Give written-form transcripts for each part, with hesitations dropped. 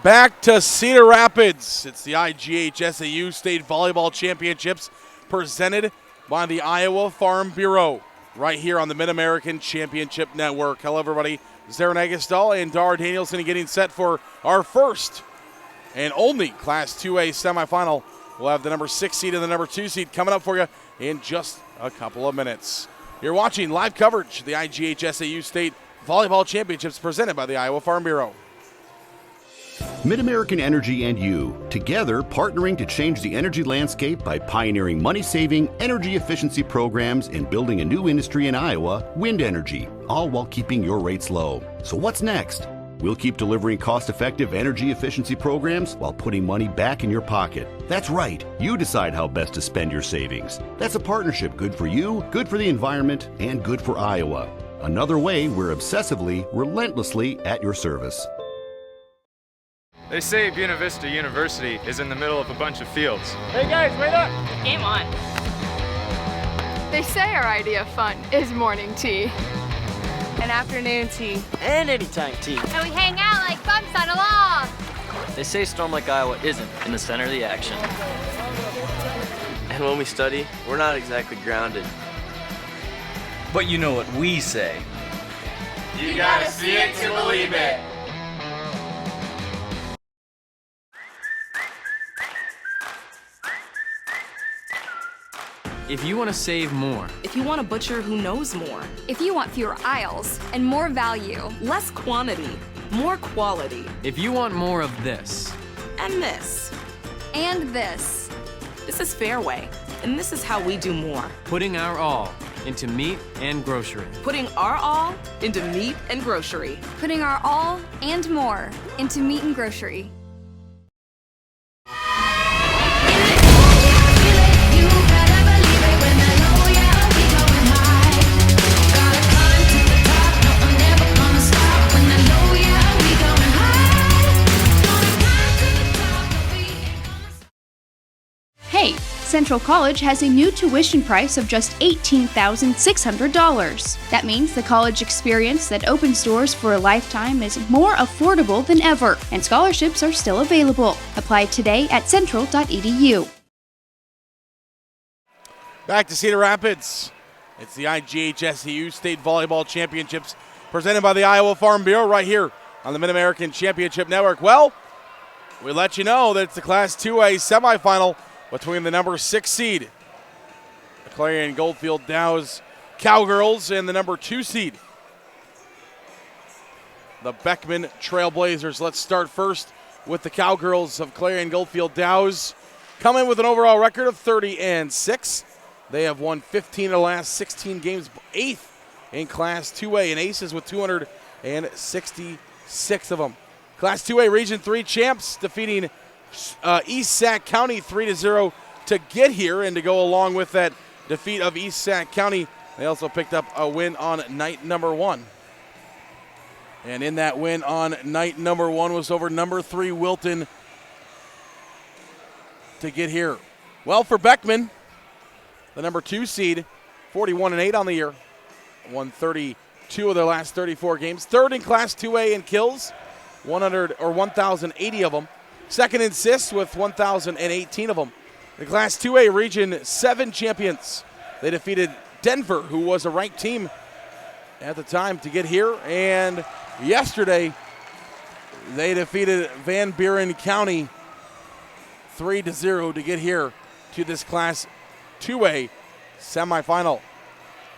Back to Cedar Rapids. It's the IGHSAU State Volleyball Championships presented by the Iowa Farm Bureau right here on the Mid-American Championship Network. Hello, everybody. Zarin Egestal and Dar Danielson getting set for our first and only Class 2A semifinal. We'll have the number 6 seed and the number 2 seed coming up for you in just a couple of minutes. You're watching live coverage of the IGHSAU State Volleyball Championships presented by the Iowa Farm Bureau. Mid-American Energy and you, together partnering to change the energy landscape by pioneering money-saving, energy efficiency programs and building a new industry in Iowa, wind energy, all while keeping your rates low. So what's next? We'll keep delivering cost-effective energy efficiency programs while putting money back in your pocket. That's right, you decide how best to spend your savings. That's a partnership good for you, good for the environment, and good for Iowa. Another way we're obsessively, relentlessly at your service. They say Buena Vista University is in the middle of a bunch of fields. Hey guys, wait up! Game on. They say our idea of fun is morning tea. And afternoon tea. And anytime tea. And we hang out like bumps on a log. They say Storm Lake, Iowa isn't in the center of the action. And when we study, we're not exactly grounded. But you know what we say. You gotta see it to believe it. If you want to save more. If you want a butcher who knows more. If you want fewer aisles and more value. Less quantity, more quality. If you want more of this. And this. And this. This is Fairway, and this is how we do more. Putting our all into meat and grocery. Putting our all into meat and grocery. Putting our all and more into meat and grocery. Hey, Central College has a new tuition price of just $18,600. That means the college experience that opens doors for a lifetime is more affordable than ever, and scholarships are still available. Apply today at central.edu. Back to Cedar Rapids. It's the IGHSAU State Volleyball Championships presented by the Iowa Farm Bureau right here on the Mid-American Championship Network. Well, we let you know that it's the Class 2A semifinal between the number 6 seed, the Clarion-Goldfield-Dows Cowgirls, and the number 2 seed, the Beckman Trailblazers. Let's start first with the Cowgirls of Clarion-Goldfield-Dows. Come in with an overall record of 30-6. They have won 15 of the last 16 games, 8th in Class 2A, and aces with 266 of them. Class 2A Region 3 champs defeating East Sac County 3-0 to get here, and to go along with that defeat of East Sac County, they also picked up a win on night number 1. And in that win on night number 1 was over number 3 Wilton to get here. Well, for Beckman, the number 2 seed, 41-8 on the year, won 32 of their last 34 games. Third in Class 2A in kills, 1,080 of them. Second in assists with 1,018 of them. The Class 2A Region 7 champions. They defeated Denver, who was a ranked team at the time, to get here. And yesterday, they defeated Van Buren County 3-0 to get here to this Class 2A semifinal.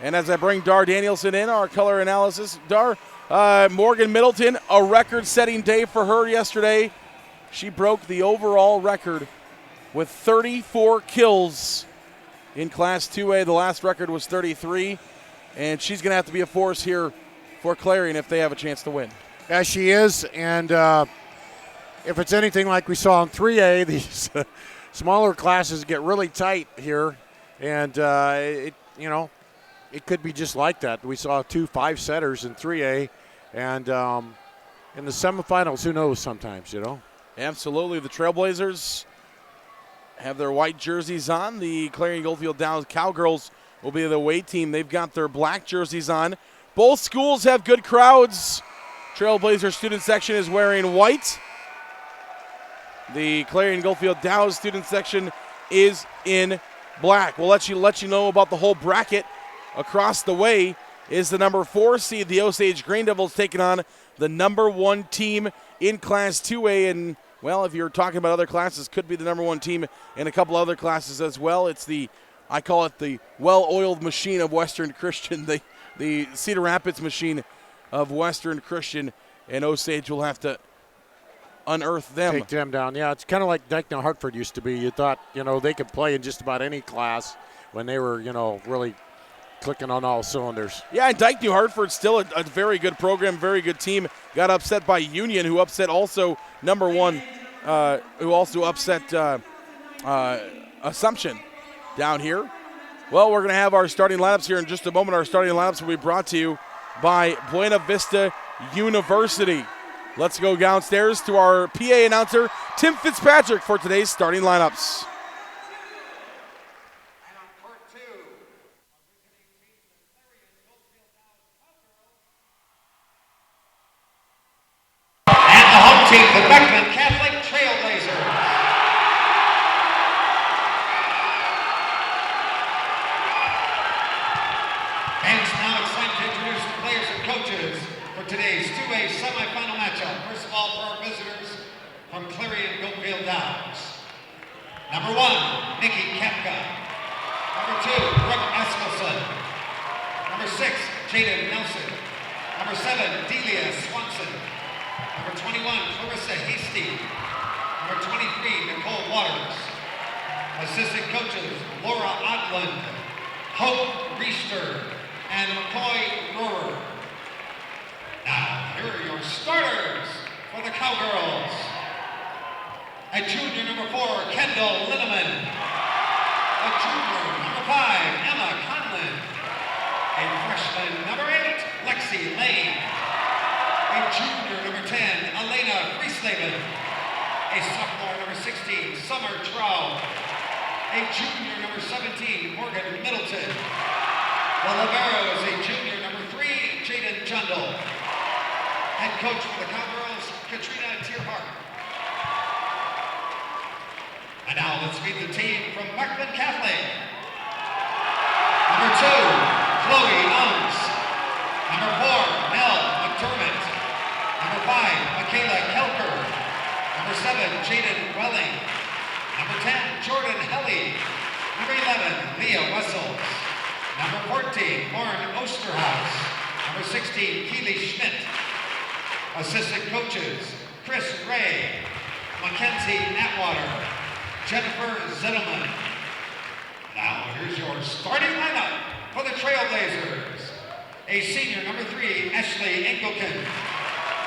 And as I bring Dar Danielson in, our color analysis, Dar, Morgan Middleton, a record-setting day for her yesterday. She broke the overall record with 34 kills in Class 2A. The last record was 33, and she's going to have to be a force here for Clarion if they have a chance to win. As she is, and if it's anything like we saw in 3A, these smaller classes get really tight here, and it could be just like that. We saw 2 5-setters in 3A, and in the semifinals, who knows sometimes, Absolutely. The Trailblazers have their white jerseys on. The Clarion-Goldfield-Dows Cowgirls will be the away team. They've got their black jerseys on. Both schools have good crowds. Trailblazer student section is wearing white. The Clarion-Goldfield-Dows student section is in black. We'll let you know about the whole bracket. Across the way is the number 4 seed, the Osage Green Devils, taking on the number 1 team in Class 2A. And, well, if you're talking about other classes, could be the number 1 team in a couple other classes as well. It's I call it the well-oiled machine of Western Christian, the Cedar Rapids machine of Western Christian, and Osage will have to unearth them. Take them down. Yeah, it's kind of like Dyke-New Hartford used to be. You thought, they could play in just about any class when they were, really clicking on all cylinders. Yeah, and Dyke-New Hartford's still a very good program, very good team. Got upset by Union, who upset also number 1, who also upset Assumption down here. Well, we're going to have our starting lineups here in just a moment. Our starting lineups will be brought to you by Buena Vista University. Let's go downstairs to our PA announcer, Tim Fitzpatrick, for today's starting lineups. And the home team, the Beckman Catholic Trailblazers. And it's now it's time to introduce the players and coaches for today's 2A semifinal matchup. First of all, for our visitors from Clarion-Goldfield-Dows. Number 1, Nikki Kepka. Number 2, Brooke Eskelson. Number 6, Jaden Nelson. Number 7, Delia Swanson. Number 21, Clarissa Hasty. Number 23, Nicole Waters. Assistant coaches, Laura Odland, Hope Reister, and McCoy Rohrer. Now, here are your starters for the Cowgirls. At junior, number 4, Kendall Linneman. At junior, number 5, Emma Conlin. A freshman, number 8, Lexi Lane. A junior, number 10, Elena Friesleben. A sophomore, number 16, Summer Trout. A junior, number 17, Morgan Middleton. The liberos, a junior, number 3, Jaden Jundle. Head coach for the Cowgirls, Katrina Tierhart. And now let's meet the team from Beckman Catholic. Number 2, Chloe Owens. Number 4, Mel McDermott. Number 5, Michaela Kelker. Number 7, Jaden Welling. Number 10, Jordan Helly. Number 11, Leah Wessels. Number 14, Lauren Osterhaus. Number 16, Keely Schmidt. Assistant coaches, Chris Ray, Mackenzie Atwater, Jennifer Zettelman. Now here's your starting lineup for the Trailblazers. A senior, number 3, Ashley Engelken.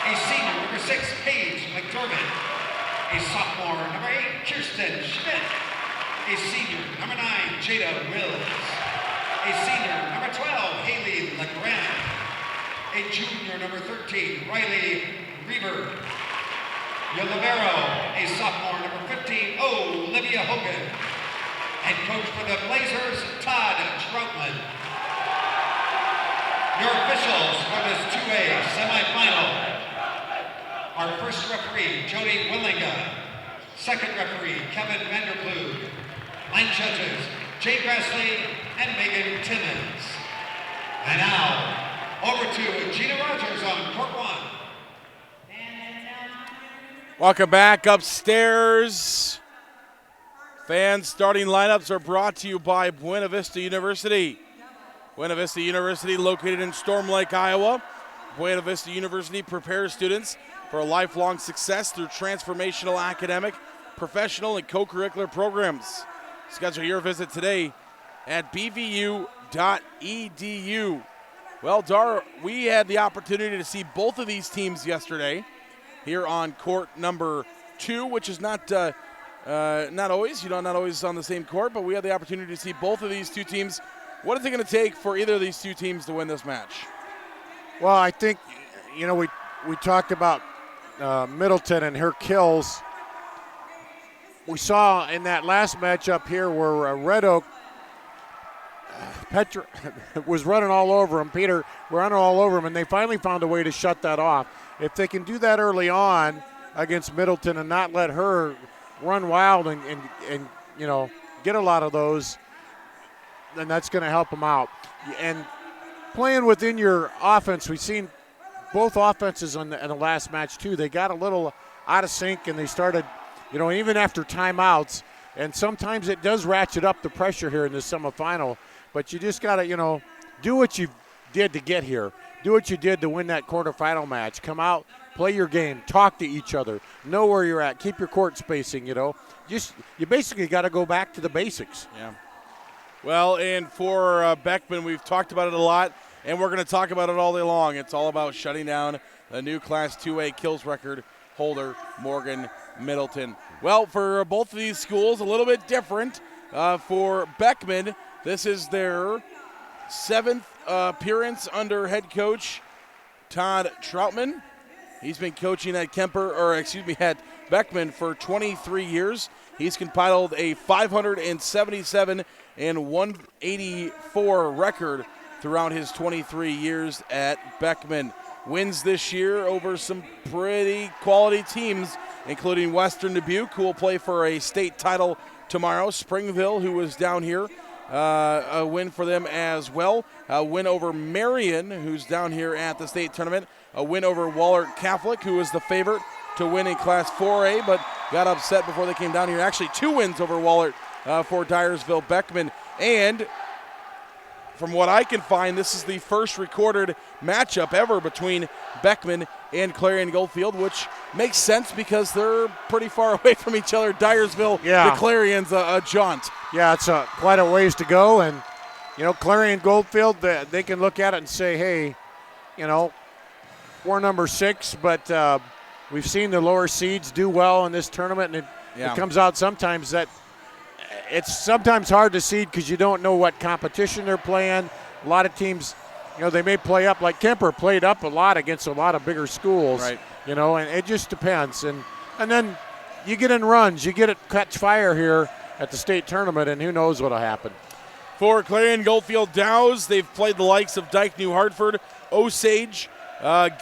A senior, number 6, Paige McDermott. A sophomore, number 8, Kirsten Schmidt. A senior, number 9, Jada Wills. A senior, number 12, Haley LeGrand. A junior, number 13, Riley Reber. Your libero, a sophomore, number 15, Olivia Hogan. And coach for the Blazers, Todd Troutman. Your officials for this 2A semifinal. Our first referee, Jody Willinga. Second referee, Kevin Vanderploeg. Line judges, Jay Grassley and Megan Timmons. And now, over to Gina Rogers on court 1. Welcome back upstairs. Fans starting lineups are brought to you by Buena Vista University. Buena Vista University, located in Storm Lake, Iowa. Buena Vista University prepares students for lifelong success through transformational academic, professional, and co-curricular programs. Schedule your visit today at bvu.edu. Well, Dar, we had the opportunity to see both of these teams yesterday here on court number 2, which is not always, not always on the same court, but we had the opportunity to see both of these two teams. What is it going to take for either of these two teams to win this match? Well, I think, we talked about Middleton and her kills. We saw in that last matchup here where Red Oak, Petra was running all over him. Peter running all over him, and they finally found a way to shut that off. If they can do that early on against Middleton and not let her run wild and you know, get a lot of those, then that's going to help them out. And playing within your offense, we've seen both offenses in the last match too. They got a little out of sync and they started, you know, even after timeouts. And sometimes it does ratchet up the pressure here in the semifinal. But you just got to, you know, do what you did to get here. Do what you did to win that quarterfinal match. Come out, play your game, talk to each other, know where you're at, keep your court spacing, you know. You basically got to go back to the basics. Yeah. Well, and for Beckman, we've talked about it a lot, and we're going to talk about it all day long. It's all about shutting down the new Class 2A kills record holder, Morgan Middleton. Well, for both of these schools, a little bit different. For Beckman, this is their 7th appearance under head coach Todd Troutman. He's been coaching at at Beckman for 23 years. He's compiled a 577 and 184 record throughout his 23 years at Beckman. Wins this year over some pretty quality teams, including Western Dubuque, who will play for a state title tomorrow. Springville, who was down here, a win for them as well. A win over Marion, who's down here at the state tournament. A win over Wahlert Catholic, who was the favorite to win in Class 4A, but got upset before they came down here. Actually, 2 wins over Wahlert for Dyersville Beckman. And from what I can find, this is the first recorded matchup ever between Beckman and Clarion-Goldfield, which makes sense because they're pretty far away from each other. Dyersville to Clarion's a jaunt. Yeah, it's quite a ways to go. And, you know, Clarion-Goldfield, they can look at it and say, hey, you know, we're number 6, but we've seen the lower seeds do well in this tournament, and it comes out sometimes that it's sometimes hard to seed because you don't know what competition they're playing. A lot of teams, you know, they may play up, like Kemper played up a lot against a lot of bigger schools, right? You know, and it just depends. And then you get in runs, you get it catch fire here at the state tournament, and who knows what'll happen. For Clarion-Goldfield-Dows, they've played the likes of Dyke New Hartford, Osage,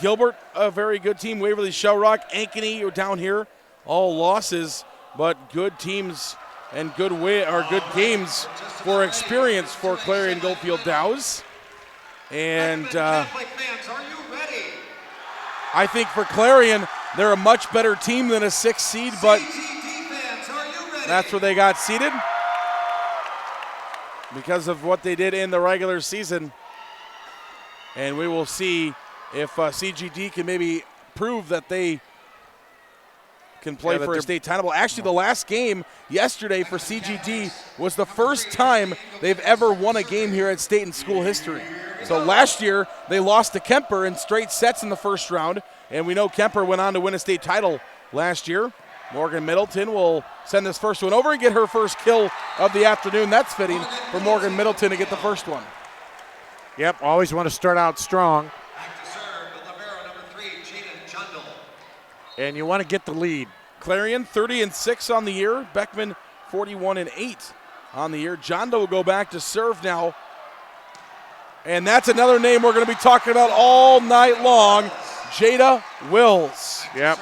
Gilbert, a very good team, Waverly Shell Rock, Ankeny are down here, all losses, but good teams and good games for experience for Clarion-Goldfield-Dows. And I think for Clarion, they're a much better team than a 6th seed, but that's where they got seeded because of what they did in the regular season. And we will see if CGD can maybe prove that they can play for a state title. Actually, the last game yesterday for CGD was the first time they've ever won a game here at state in school history. So last year, they lost to Kemper in straight sets in the first round, and we know Kemper went on to win a state title last year. Morgan Middleton will send this first one over and get her first kill of the afternoon. That's fitting for Morgan Middleton to get the first one. Yep, always want to start out strong. And you want to get the lead. Clarion 30-6 on the year. Beckman 41-8 on the year. John Doe will go back to serve now. And that's another name we're going to be talking about all night long, Jada Wills. Yep.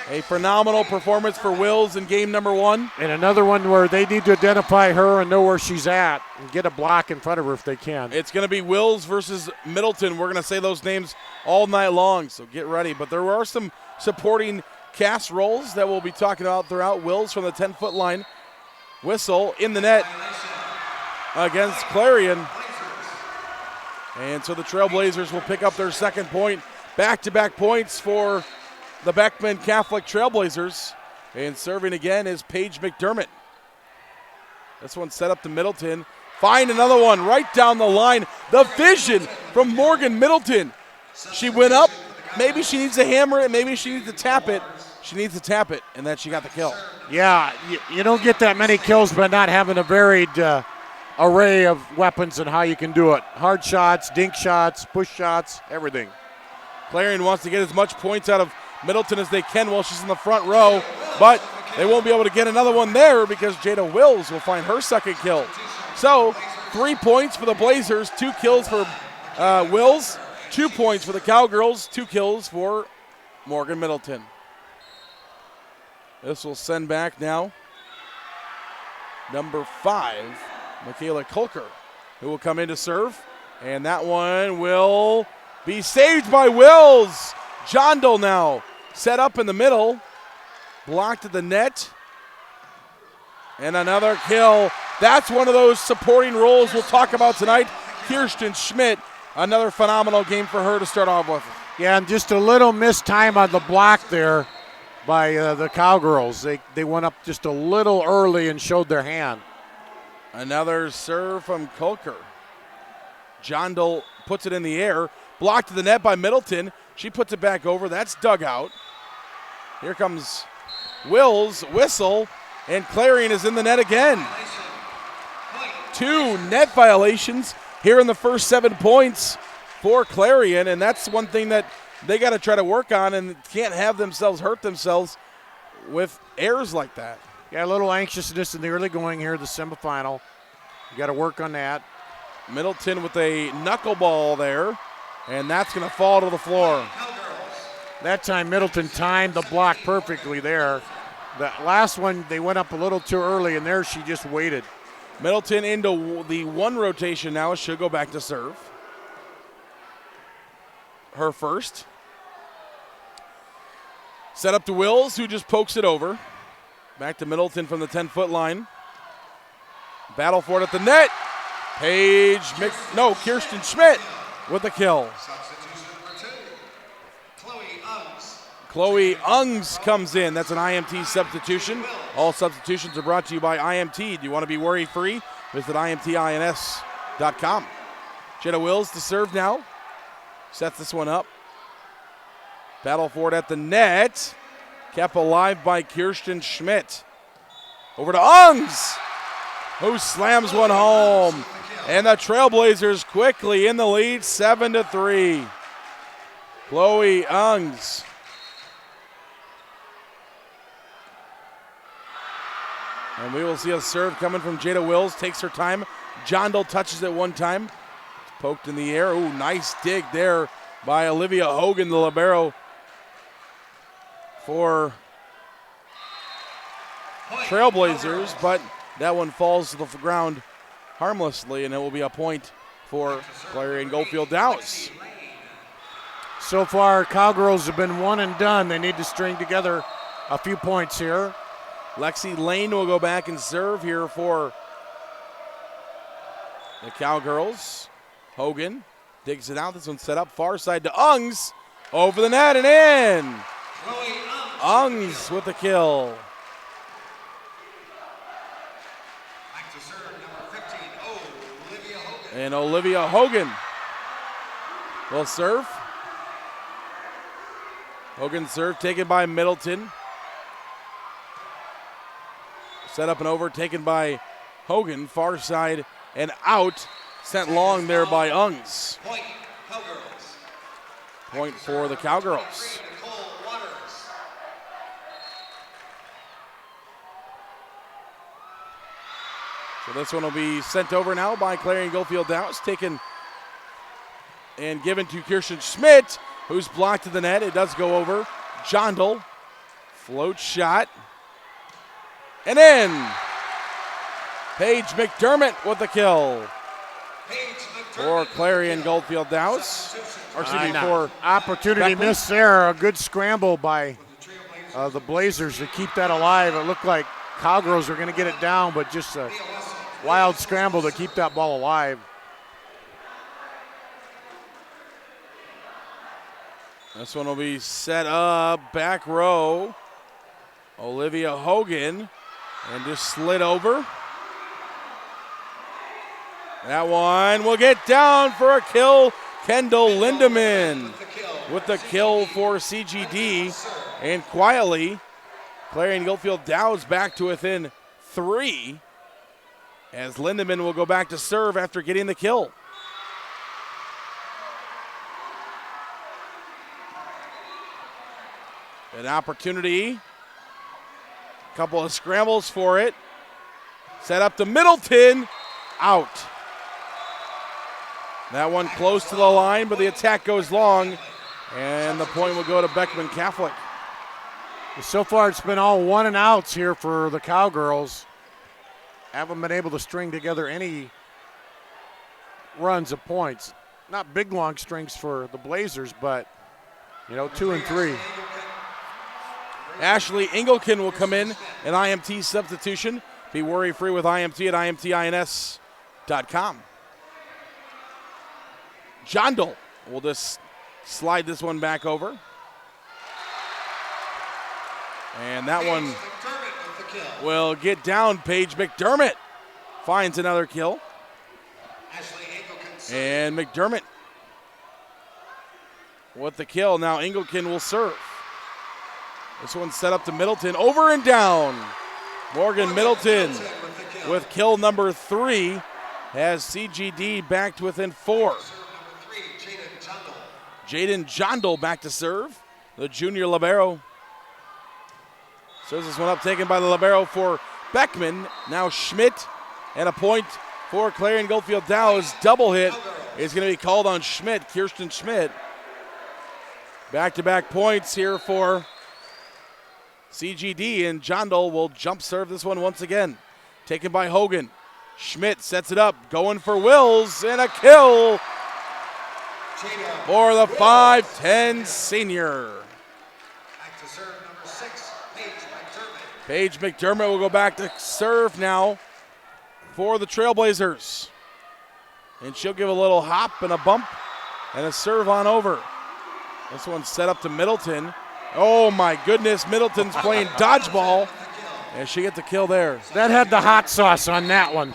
A phenomenal performance for Wills in game number 1. And another one where they need to identify her and know where she's at and get a block in front of her if they can. It's going to be Wills versus Middleton. We're going to say those names all night long, so get ready. But there are some supporting cast roles that we'll be talking about throughout. Wills from the 10-foot line. Whistle in the net against Clarion. And so the Trailblazers will pick up their second point. Back-to-back points for the Beckman Catholic Trailblazers. And serving again is Paige McDermott. This one set up to Middleton. Find another one right down the line. The vision from Morgan Middleton. She went up. Maybe she needs to hammer it. Maybe she needs to tap it. She needs to tap it, and then she got the kill. Yeah, you don't get that many kills by not having a varied array of weapons and how you can do it. Hard shots, dink shots, push shots, everything. Clarion wants to get as much points out of Middleton as they can while she's in the front row, but they won't be able to get another one there because Jada Wills will find her second kill. So 3 points for the Blazers, 2 kills for Wills, 2 points for the Cowgirls, 2 kills for Morgan Middleton. This will send back now number 5, Michaela Kolker, who will come in to serve. And that one will be saved by Wills. Jondal now set up in the middle, blocked at the net. And another kill. That's one of those supporting roles we'll talk about tonight. Kirsten Schmidt, another phenomenal game for her to start off with. Yeah, and just a little missed time on the block there by the Cowgirls. They went up just a little early and showed their hand. Another serve from Kolker. Jondal puts it in the air, blocked to the net by Middleton. She puts it back over. That's dug out. Here comes Wills, whistle, and Clarion is in the net again. 2 net violations here in the first 7 points for Clarion, and that's one thing that they got to try to work on and can't have themselves hurt themselves with errors like that. Yeah, a little anxiousness in the early going here, the semifinal. You got to work on that. Middleton with a knuckleball there, and that's going to fall to the floor. That time Middleton timed the block perfectly there. The last one, they went up a little too early, and there she just waited. Middleton into the 1 rotation now. She'll go back to serve. Her first. Set up to Wills, who just pokes it over. Back to Middleton from the 10-foot line. Battle for it at the net. Kirsten Schmidt with the kill. Chloe Ungs comes in. That's an IMT substitution. All substitutions are brought to you by IMT. Do you want to be worry-free? Visit IMTINS.com. Jenna Wills to serve now. Sets this one up. Battle for it at the net. Kept alive by Kirsten Schmidt. Over to Ungs, who slams one home. And the Trailblazers quickly in the lead, 7-3. Chloe Ungs. And we will see a serve coming from Jada Wills. Takes her time. Jondal touches it one time. Poked in the air. Ooh, nice dig there by Olivia Hogan, the libero for Trailblazers. But that one falls to the ground harmlessly, and it will be a point for Clarion-Goldfield-Dows. So far, Cowgirls have been one and done. They need to string together a few points here. Lexi Lane will go back and serve here for the Cowgirls. Hogan digs it out. This one's set up far side to Ungs. Over the net and in. Ungs with the kill. And Olivia Hogan will serve. Hogan serve taken by Middleton. Set up and over, taken by Hogan, far side and out. Sent long there by Ungs. Point for the Cowgirls. So this one will be sent over now by Clarion-Goldfield-Dows, taken and given to Kirsten Schmidt, who's blocked to the net. It does go over. Jondal, float shot, and in. Paige McDermott with the kill for Clarion-Goldfield-Dows. Or excuse me, for opportunity Beckman. miss there. A good scramble by the Blazers to keep that alive. It looked like Cowgirls were going to get it down, but just a wild scramble to keep that ball alive. This one will be set up, back row. Olivia Hogan, and just slid over. That one will get down for a kill. Kendall Lindemann with the kill for CGD. And quietly, Clarion-Goldfield-Dows back to within 3 as Lindemann will go back to serve after getting the kill. An opportunity. Couple of scrambles for it. Set up to Middleton. Out. That one close to the line, but the attack goes long, and the point will go to Beckman Catholic. So far, it's been all 1 and outs here for the Cowgirls. Haven't been able to string together any runs of points. Not big, long strings for the Blazers, but, 2 and 3. Ashley Engelken will come in, an IMT substitution. Be worry-free with IMT at imtins.com. Jondal will just slide this one back over. And that one will get down. Paige McDermott finds another kill. And McDermott with the kill. Now Engelken will serve. This one's set up to Middleton. Over and down. Morgan Middleton with kill number 3 has CGD backed within 4. Jaden Jondal back to serve. The junior libero. Serves this one up, taken by the libero for Beckman. Now Schmidt, and a point for Clarion-Goldfield-Dows. Double hit is going to be called on Schmidt, Kirsten Schmidt. Back-to-back points here for CGD, and Jondal will jump serve this one once again. Taken by Hogan. Schmidt sets it up, going for Wills, and a kill for the 5'10 senior. Paige McDermott will go back to serve now for the Trailblazers. And she'll give a little hop and a bump and a serve on over. This one's set up to Middleton. Oh my goodness, Middleton's playing dodgeball. And she gets the kill there. That had the hot sauce on that one.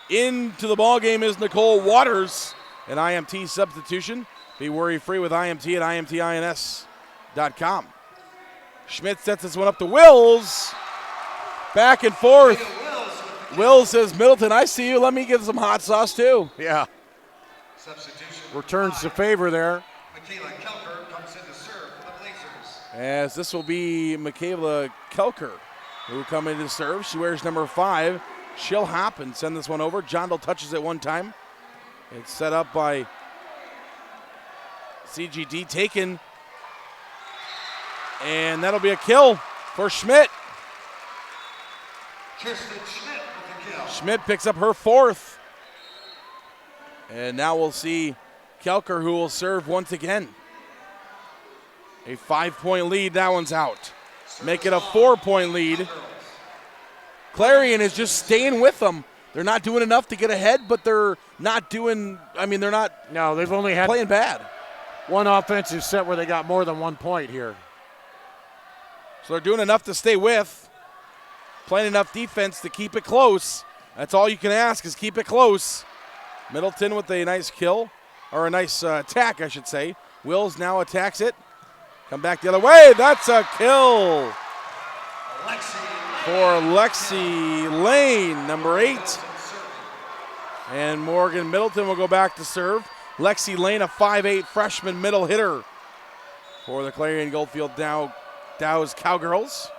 Into the ball game is Nicole Waters, an IMT substitution. Be worry-free with IMT at imtins.com. Schmidt sets this one up to Wills. Back and forth. Wills says, Middleton, I see you. Let me give some hot sauce too. Yeah. Returns the favor there. Michaela Kelker comes in to serve for the Blazers. As this will be Michaela Kelker who will come in to serve. She wears number 5. She'll hop and send this one over. Jondal touches it one time. It's set up by CGD, taken. And that'll be a kill for Schmidt. Kirsten Schmidt with the kill. Schmidt picks up her 4th. And now we'll see Kelker, who will serve once again. A 5-point lead, that one's out. Make it a 4-point lead. Clarion is just staying with them. They're not doing enough to get ahead, but they're not doing, they're not No, they've only had playing bad. One offensive set where they got more than 1 point here. So they're doing enough to stay with, playing enough defense to keep it close. That's all you can ask is keep it close. Middleton with a nice kill, or a nice attack, I should say. Wills now attacks it. Come back the other way. That's a kill for Lexi Lane, number 8. And Morgan Middleton will go back to serve. Lexi Lane, a 5'8 freshman middle hitter for the Clarion-Goldfield-Dows Cowgirls.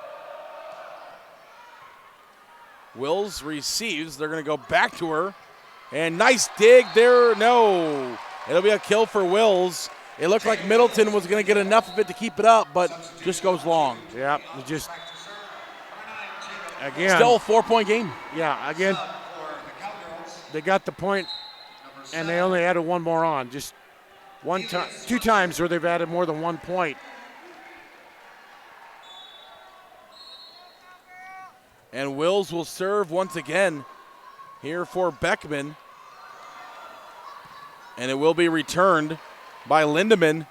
Wills receives. They're going to go back to her. And nice dig there. No. It'll be a kill for Wills. It looked like Middleton was going to get enough of it to keep it up, but just goes long. Yeah, just again. Still a 4-point game. Yeah, again, they got the point, and they only added one more on. Just 2 times where they've added more than 1 point. And Wills will serve once again here for Beckman. And it will be returned by Lindemann.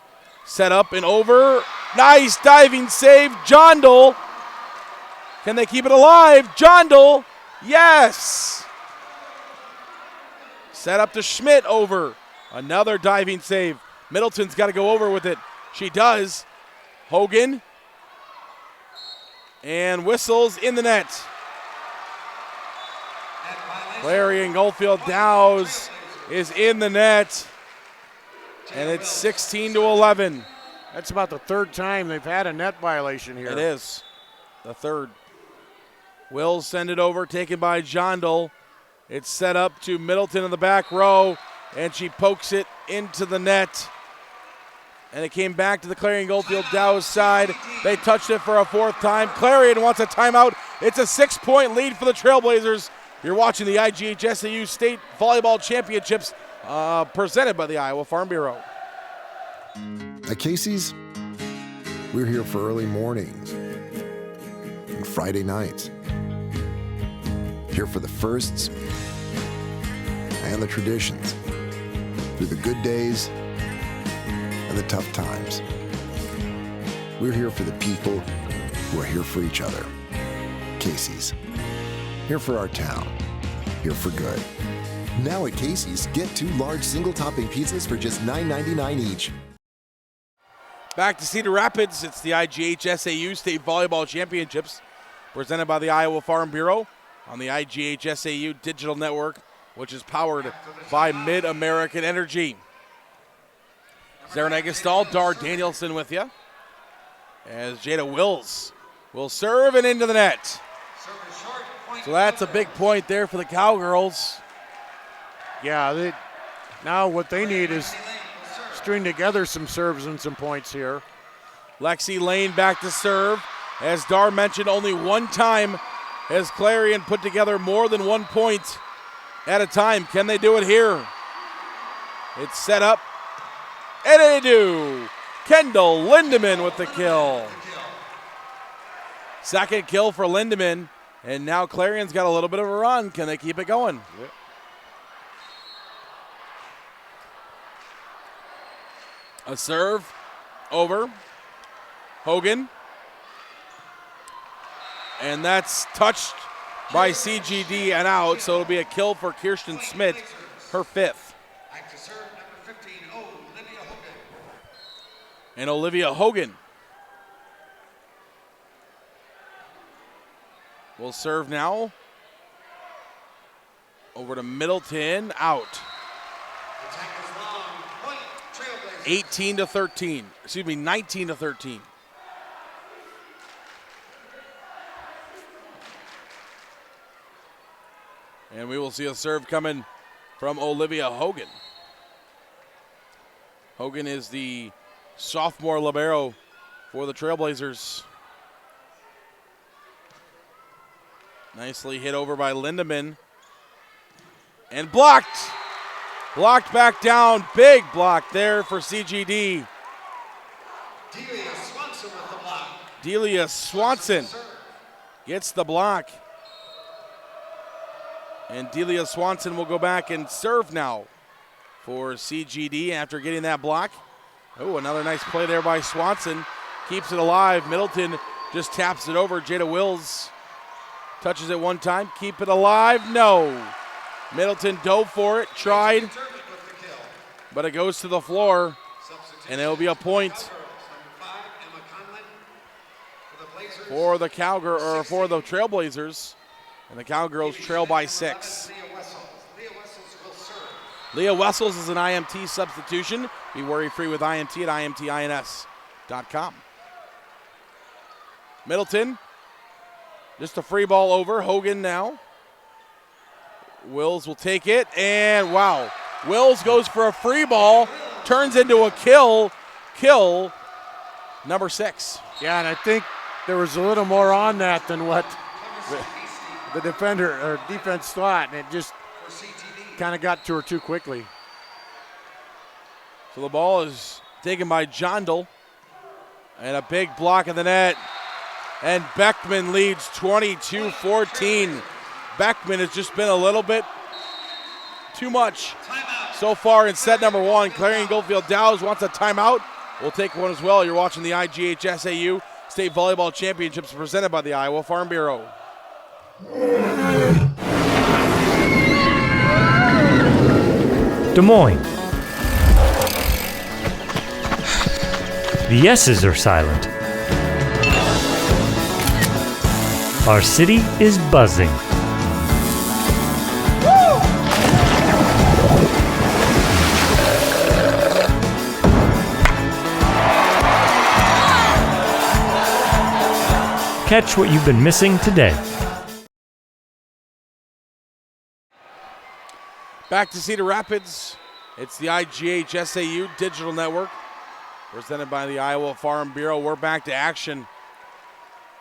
Set up and over. Nice diving save. Jondal. Can they keep it alive? Jondal. Yes. Set up to Schmidt over. Another diving save. Middleton's got to go over with it. She does. Hogan. And whistles in the net. Clarion-Goldfield-Dows is in the net. And it's 16-11. That's about the 3rd time they've had a net violation here. It is. The 3rd. Wills send it over, taken by Jondal. It's set up to Middleton in the back row, and she pokes it into the net. And it came back to the Clarion-Goldfield-Dows side. They touched it for a fourth time. Clarion wants a timeout. It's a 6-point lead for the Trailblazers. You're watching the IGHSAU State Volleyball Championships presented by the Iowa Farm Bureau. At Casey's, we're here for early mornings and Friday nights. Here for the firsts and the traditions, through the good days and the tough times. We're here for the people who are here for each other. Casey's, here for our town, here for good. Now at Casey's, get 2 large single-topping pizzas for just $9.99 each. Back to Cedar Rapids. It's the IGHSAU State Volleyball Championships presented by the Iowa Farm Bureau on the IGHSAU Digital Network, which is powered by Mid-American Energy. Zarin Eggestall, Dar Danielson with you. As Jada Wills will serve and into the net. So that's a big point there for the Cowgirls. Yeah, now what they need is string together some serves and some points here. Lexi Lane back to serve. As Dar mentioned, only one time has Clarion put together more than 1 point at a time. Can they do it here? It's set up, and they do. Kendall Lindemann with the kill. Second kill for Lindemann, and now Clarion's got a little bit of a run. Can they keep it going? Yep. A serve over Hogan. And that's touched by CGD and out, so it'll be a kill for Kirsten Smith, her 5th. And Olivia Hogan will serve now. Over to Middleton, out. 19-13. And we will see a serve coming from Olivia Hogan. Hogan is the sophomore libero for the Trailblazers. Nicely hit over by Lindemann. And blocked. Blocked back down. Big block there for CGD. Delia Swanson with the block. Delia Swanson gets the block. And Delia Swanson will go back and serve now for CGD after getting that block. Oh, another nice play there by Swanson. Keeps it alive. Middleton just taps it over. Jada Wills touches it one time. Keep it alive. No. Middleton dove for it, tried, but it goes to the floor, and it'll be a point for the for the Trailblazers, and the Cowgirls trail by 6. Leah Wessels is an IMT substitution. Be worry-free with IMT at imtins.com. Middleton, just a free ball over. Hogan now. Wills will take it, and wow. Wills goes for a free ball, turns into a kill. Kill number 6. Yeah, and I think there was a little more on that than what the defender or defense thought, and it just kind of got to her too quickly. So the ball is taken by Jondal, and a big block in the net, and Beckman leads 22-14. Beckman has just been a little bit too much so far in set number 1. Clarion-Goldfield-Dows wants a timeout. We'll take one as well. You're watching the IGHSAU State Volleyball Championships presented by the Iowa Farm Bureau. Des Moines. The S's are silent. Our city is buzzing. Catch what you've been missing today. Back to Cedar Rapids. It's the IGHSAU Digital Network presented by the Iowa Farm Bureau. We're back to action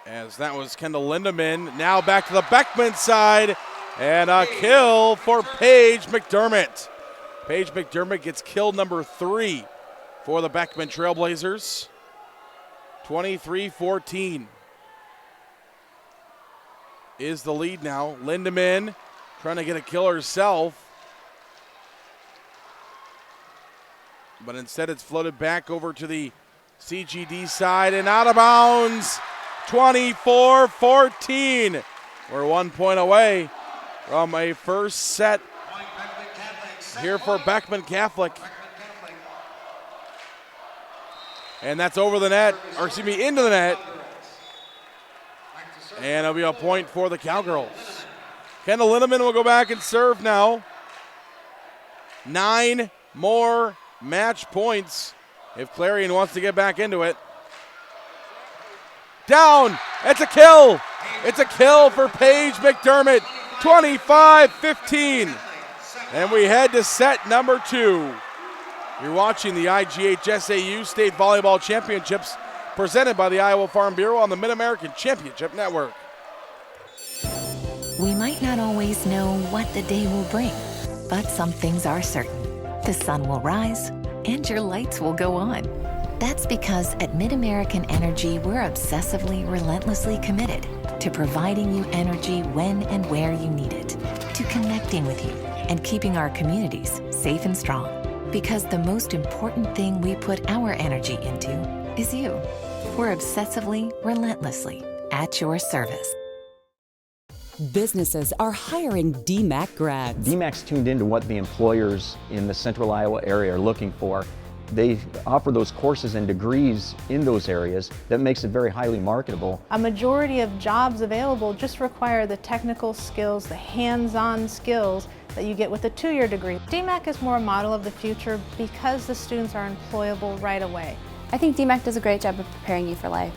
as that was Kendall Lindemann. Now back to the Beckman side, and a kill for Paige McDermott. Paige McDermott gets kill number 3 for the Beckman Trailblazers. 23-14 is the lead now. Lindemann trying to get a kill herself, but instead it's floated back over to the CGD side and out of bounds. 24-14. We're 1 point away from a first set here for Beckman Catholic. And that's over the net, or excuse me, into the net. And it'll be a point for the Cowgirls. Kendall Lindemann will go back and serve now. 9 more match points if Clarion wants to get back into it. Down, it's a kill. It's a kill for Paige McDermott, 25-15. And we head to set number 2. You're watching the IGHSAU State Volleyball Championships presented by the Iowa Farm Bureau on the Mid-American Championship Network. We might not always know what the day will bring, but some things are certain. The sun will rise and your lights will go on. That's because at Mid-American Energy, we're obsessively, relentlessly committed to providing you energy when and where you need it, to connecting with you and keeping our communities safe and strong. Because the most important thing we put our energy into is you. We're obsessively, relentlessly at your service. Businesses are hiring DMAC grads. DMAC's tuned into what the employers in the central Iowa area are looking for. They offer those courses and degrees in those areas that makes it very highly marketable. A majority of jobs available just require the technical skills, the hands-on skills that you get with a 2-year degree. DMAC is more a model of the future because the students are employable right away. I think DMAC does a great job of preparing you for life.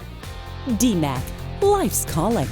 DMAC, life's calling.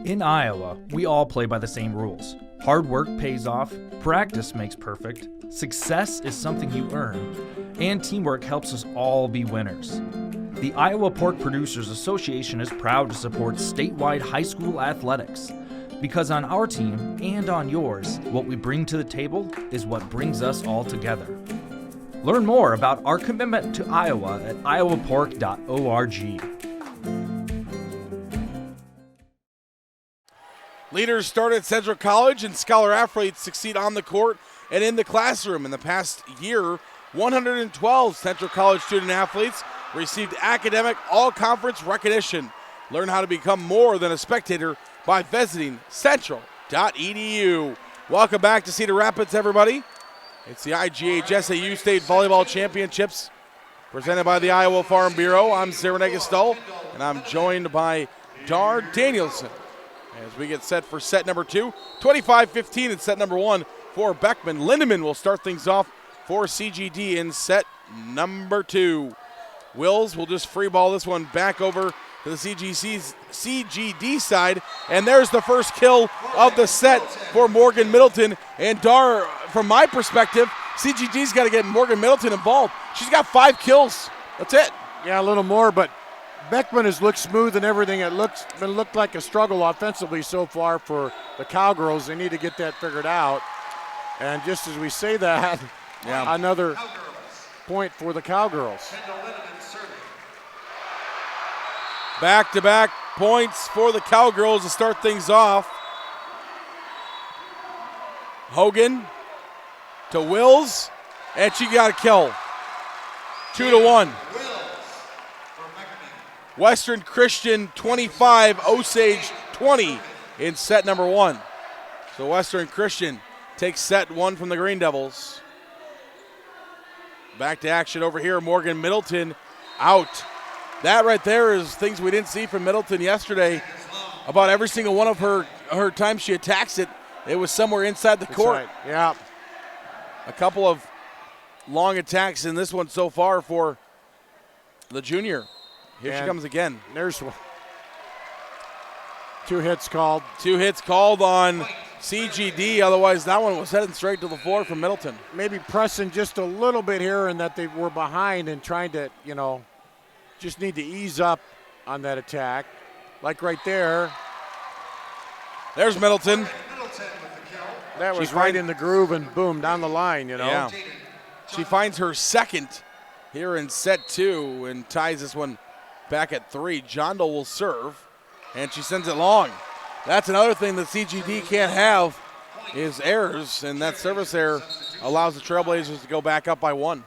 In Iowa, we all play by the same rules. Hard work pays off, practice makes perfect, success is something you earn, and teamwork helps us all be winners. The Iowa Pork Producers Association is proud to support statewide high school athletics, because on our team and on yours, what we bring to the table is what brings us all together. Learn more about our commitment to Iowa at iowapork.org. Leaders start at Central College, and scholar athletes succeed on the court and in the classroom. In the past year, 112 Central College student athletes received academic all-conference recognition. Learn how to become more than a spectator by visiting central.edu. Welcome back to Cedar Rapids, everybody. It's the IGHSAU State Volleyball Championships presented by the Iowa Farm Bureau. I'm Sarah Negestoll, and I'm joined by Dar Danielson as we get set for set number 2. 25-15 in set number 1 for Beckman. Lindemann will start things off for CGD in set number 2. Wills will just free ball this one back over to the CGD side, and there's the first kill of the set for Morgan Middleton. And Dar, from my perspective, CGD's got to get Morgan Middleton involved. She's got 5 kills. That's it. Yeah, a little more, but Beckman has looked smooth and everything. It looked like a struggle offensively so far for the Cowgirls. They need to get that figured out. And just as we say that, another point for the Cowgirls. Back-to-back points for the Cowgirls to start things off. Hogan to Wills, and she got a kill. 2-1. Western Christian 25, Osage 20 in set number 1. So Western Christian takes set 1 from the Green Devils. Back to action over here. Morgan Middleton out. That right there is things we didn't see from Middleton yesterday. About every single one of her times she attacks it, it was somewhere inside the court. Right. Yeah. A couple of long attacks in this one so far for the junior. Here she comes again. There's one. 2 hits called. 2 hits called on CGD. Otherwise, that one was heading straight to the floor from Middleton. Maybe pressing just a little bit here, and that they were behind and trying to, just need to ease up on that attack. Like right there. There's Middleton. That was right in the groove and boom, down the line, Yeah. She finds her second here in set 2 and ties this one back at 3. Jondal will serve, and she sends it long. That's another thing that CGD can't have is errors, and that service error allows the Trailblazers to go back up by 1.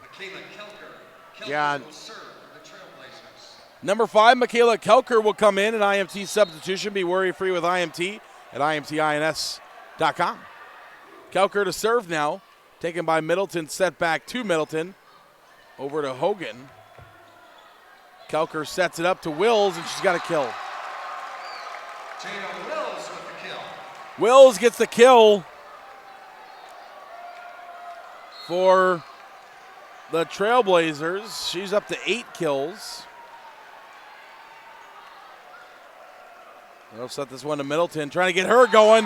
Yeah. Number 5, Michaela Kelker will come in, an IMT substitution. Be worry-free with IMT at imtins.com. Kelker to serve now, taken by Middleton, set back to Middleton. Over to Hogan. Kelker sets it up to Wills, and she's got a kill. Wills gets the kill for the Trailblazers. She's up to 8 kills. They'll set this one to Middleton, trying to get her going.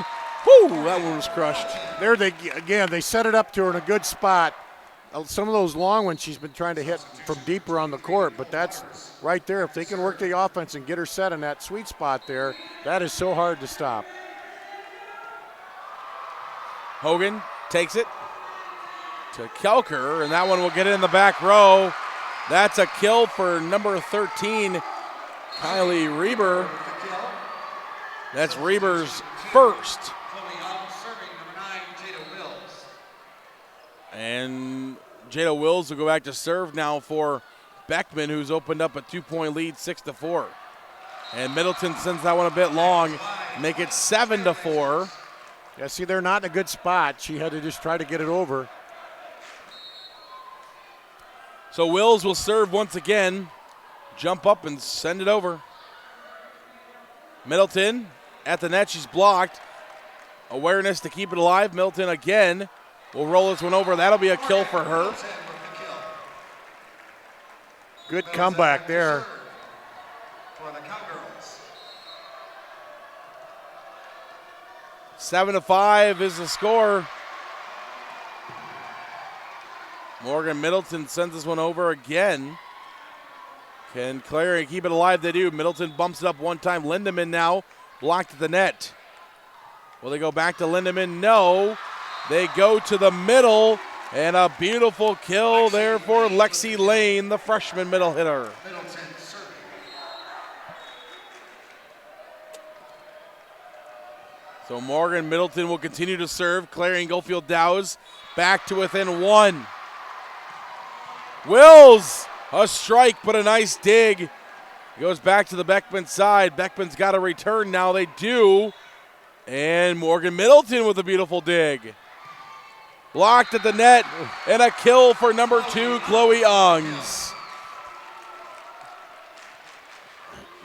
Whoo, that one was crushed. There they set it up to her in a good spot. Some of those long ones she's been trying to hit from deeper on the court, but that's right there. If they can work the offense and get her set in that sweet spot there, that is so hard to stop. Hogan takes it to Kelker, and that one will get it in the back row. That's a kill for number 13, Kylie Reber. That's Reber's first. And Jada Wills will go back to serve now for Beckman, who's opened up a 2-point lead, 6-4. And Middleton sends that one a bit long, make it 7-4. Yeah, see, they're not in a good spot. She had to just try to get it over. So Wills will serve once again, jump up and send it over. Middleton at the net, she's blocked. Awareness to keep it alive. Middleton again will roll this one over. That'll be a kill for her. Good comeback there. 7-5 is the score. Morgan Middleton sends this one over again. Can Clarion keep it alive? They do. Middleton bumps it up one time. Lindemann now blocked at the net. Will they go back to Lindemann? No. They go to the middle, and a beautiful kill there for Lexi Lane, the freshman middle hitter. So Morgan Middleton will continue to serve. Clarion-Goldfield-Dows back to within 1. Wills, a strike, but a nice dig. Goes back to the Beckman side. Beckman's got a return now. They do. And Morgan Middleton with a beautiful dig. Blocked at the net, and a kill for number 2, Chloe Ungs.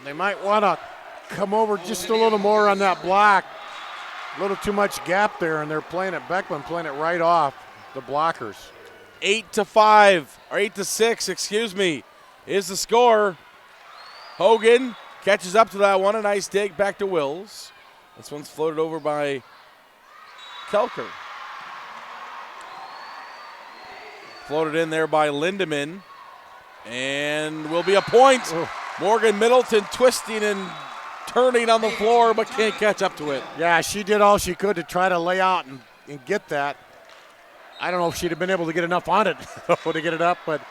They might want to come over just a little more on that block. A little too much gap there, and they're playing it, Beckman playing it right off the blockers. 8-5, or 8-6, excuse me, is the score. Hogan catches up to that one. A nice dig back to Wills. This one's floated over by Kelker. Floated in there by Lindemann. And will be a point. Morgan Middleton twisting and turning on the floor, but can't catch up to it. Yeah, she did all she could to try to lay out and get that. I don't know if she'd have been able to get enough on it to get it up, but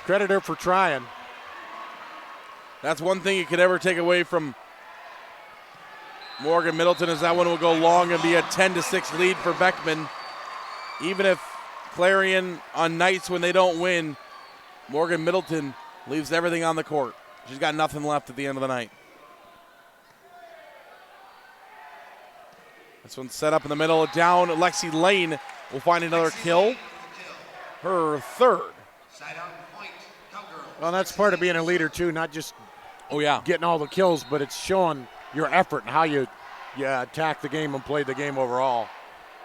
credit her for trying. That's one thing you could ever take away from Morgan Middleton is that one will go long and be a 10-6 lead for Beckman. Even if Clarion on nights when they don't win, Morgan Middleton leaves everything on the court. She's got nothing left at the end of the night. This one's set up in the middle, down. Lexi Lane will find another kill. Her third. Well, that's part of being a leader, too, not just getting all the kills, but it's showing your effort and how you attack the game and play the game overall.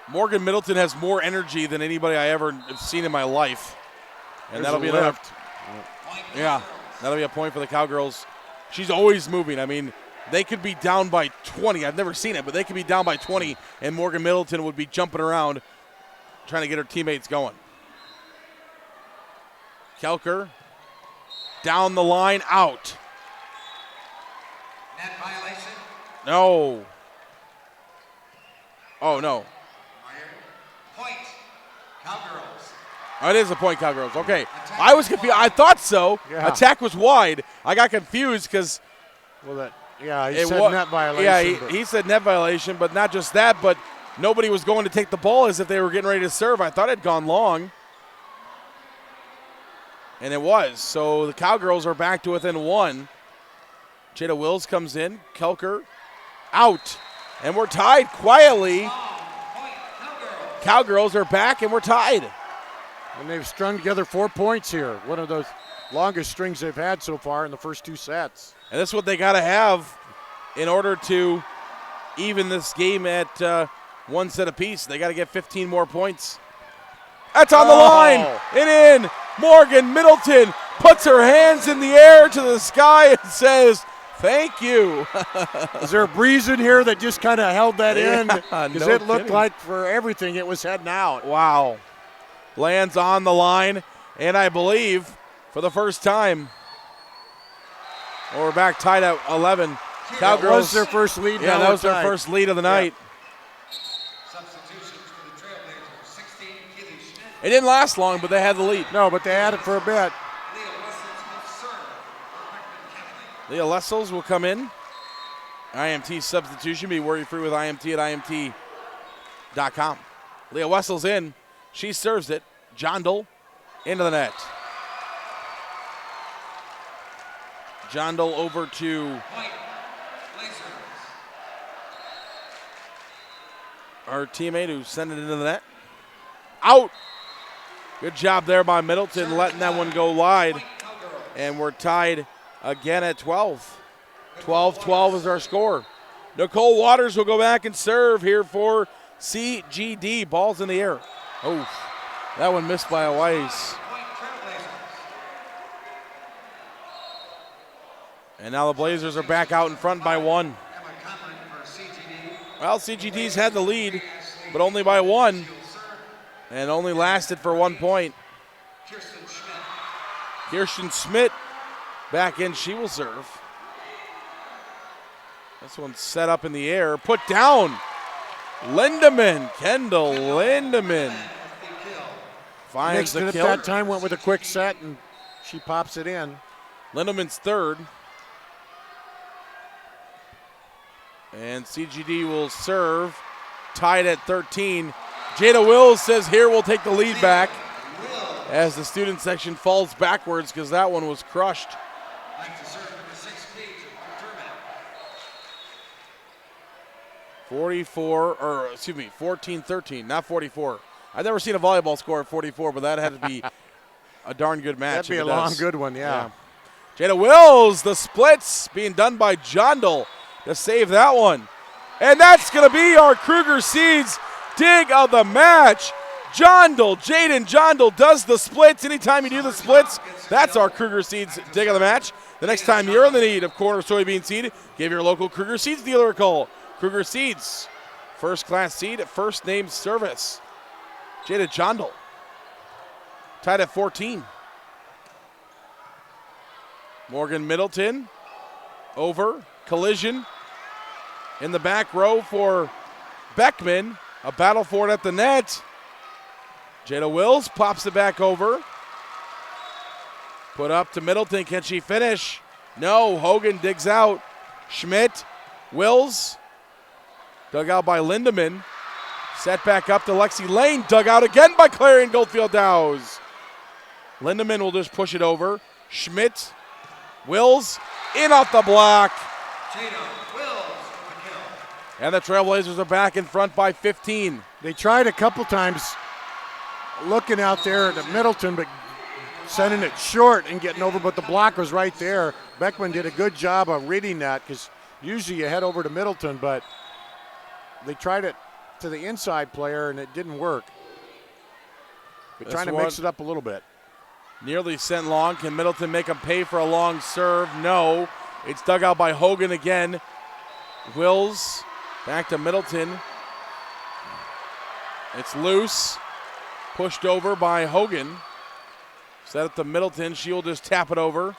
Morgan Middleton has more energy than anybody I ever have seen in my life. And that'll be a lift. That'll be a point for the Cowgirls. She's always moving. I mean, they could be down by 20. I've never seen it, but they could be down by 20, and Morgan Middleton would be jumping around trying to get her teammates going. Kelker down the line, out. Net violation. No. Oh, no. Point, Cowgirls. Oh, it is a point, Cowgirls. Okay. I was confused. I thought so. Yeah. Attack was wide. I got confused because. He said net violation. Yeah, he said net violation, but not just that, but nobody was going to take the ball as if they were getting ready to serve. I thought it had gone long. And it was. So the Cowgirls are back to within one. Jada Wills comes in. Kelker out. And we're tied quietly. Cowgirls are back, and we're tied. And they've strung together 4 points here. One of those longest strings they've had so far in the first two sets. And that's what they got to have in order to even this game at one set apiece. They got to get 15 more points. That's on the line and in. Morgan Middleton puts her hands in the air to the sky and says, "Thank you." Is there a breeze in here that just kind of held that in? Because No it looked kidding. like for everything it was heading out. Wow. Lands on the line, and I believe for the first time, we're back tied at 11. Cowgirls. That was their first lead. Yeah, that was their first lead of the night. Substitutions for the Trailblazers. 16, Keely Schmidt. It didn't last long, but they had the lead. No, but they had it for a bit. Leah Lessels will come in. IMT substitution. Be worry-free with IMT at IMT.com. Leah Wessels in. She serves it. Jondal into the net. Jondal over to our teammate who sent it into the net. Out. Good job there by Middleton letting that one go wide. And we're tied again at 12. 12-12 is our score. Nicole Waters will go back and serve here for CGD. Ball's in the air. Oh, that one missed by a ways. And now the Blazers are back out in front by one. Well, CGD's had the lead, but only by one, and only lasted for 1 point. Kirsten Schmidt back in. She will serve. This one's set up in the air. Put down. Lindemann. Kendall Lindemann finds the kill. At that time went with a quick set, and she pops it in. Lindemann's third. And CGD will serve. Tied at 13. Jada Wills says here we'll take the lead back as the student section falls backwards because that one was crushed. 14-13, not 44. I've never seen a volleyball score at 44, but that had to be a darn good match. That'd be a long good one, yeah. Jada Wills, the splits being done by Jondal to save that one. And that's going to be our Kruger Seeds dig of the match. Jaden Jondal does the splits. Anytime you do the splits, that's our Kruger Seeds dig of the match. The next time you're in the need of corn or soybean seed, give your local Kruger Seeds dealer a call. Kruger Seeds, first-class seed at first name service. Jada Jondal, tied at 14. Morgan Middleton, over, collision. In the back row for Beckman, a battle for it at the net. Jada Wills pops it back over. Put up to Middleton, can she finish? No, Hogan digs out. Schmidt, Wills, dug out by Lindemann. Set back up to Lexi Lane, dug out again by Clarion-Goldfield-Dows. Lindemann will just push it over. Schmidt, Wills, in off the block. And the Trailblazers are back in front by 15. They tried a couple times looking out there at Middleton, but sending it short and getting over, but the block was right there. Beckman did a good job of reading that, because usually you head over to Middleton, but they tried it to the inside player and it didn't work. They're trying to mix it up a little bit. Nearly sent long. Can Middleton make him pay for a long serve? No. It's dug out by Hogan again. Wills back to Middleton. It's loose. Pushed over by Hogan. Set up to Middleton. She will just tap it over.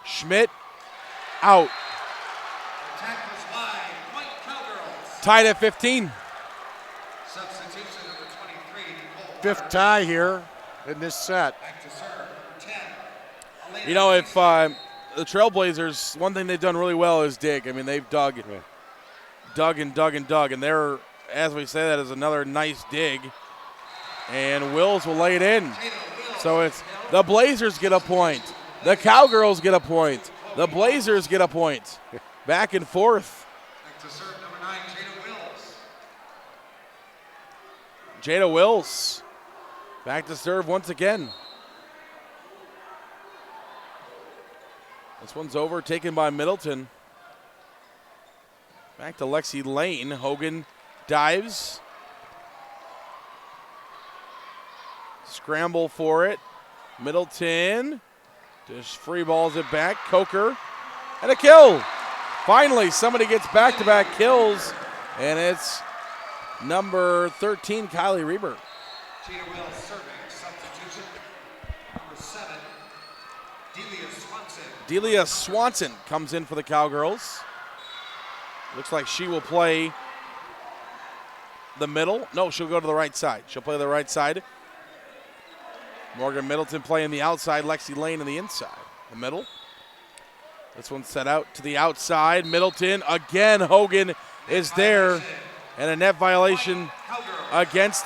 Schmidt out. Tied at 15. Substitution number 23, Nicole. Fifth tie here in this set. Back to serve, 10. You know, if the Trailblazers, one thing they've done really well is dig. I mean, they've dug and dug and dug. And they're, as we say, that is another nice dig. And Wills will lay it in. So it's the Blazers get a point. The Cowgirls get a point. The Blazers get a point. Back and forth. Back to serve, number 9, Jada Wills. Jada Wills back to serve once again. This one's over, taken by Middleton. Back to Lexi Lane. Hogan dives. Scramble for it. Middleton just free balls it back. Coker and a kill. Finally, somebody gets back-to-back kills, and it's number 13, Kylie Reber. Jada Wills serving, substitution. Number 7, Delia Swanson. Delia Swanson comes in for the Cowgirls. Looks like she will play the middle. No, she'll go to the right side. She'll play the right side. Morgan Middleton playing the outside. Lexi Lane in the inside. The middle. This one's set out to the outside. Middleton again. Hogan is there. And a net violation against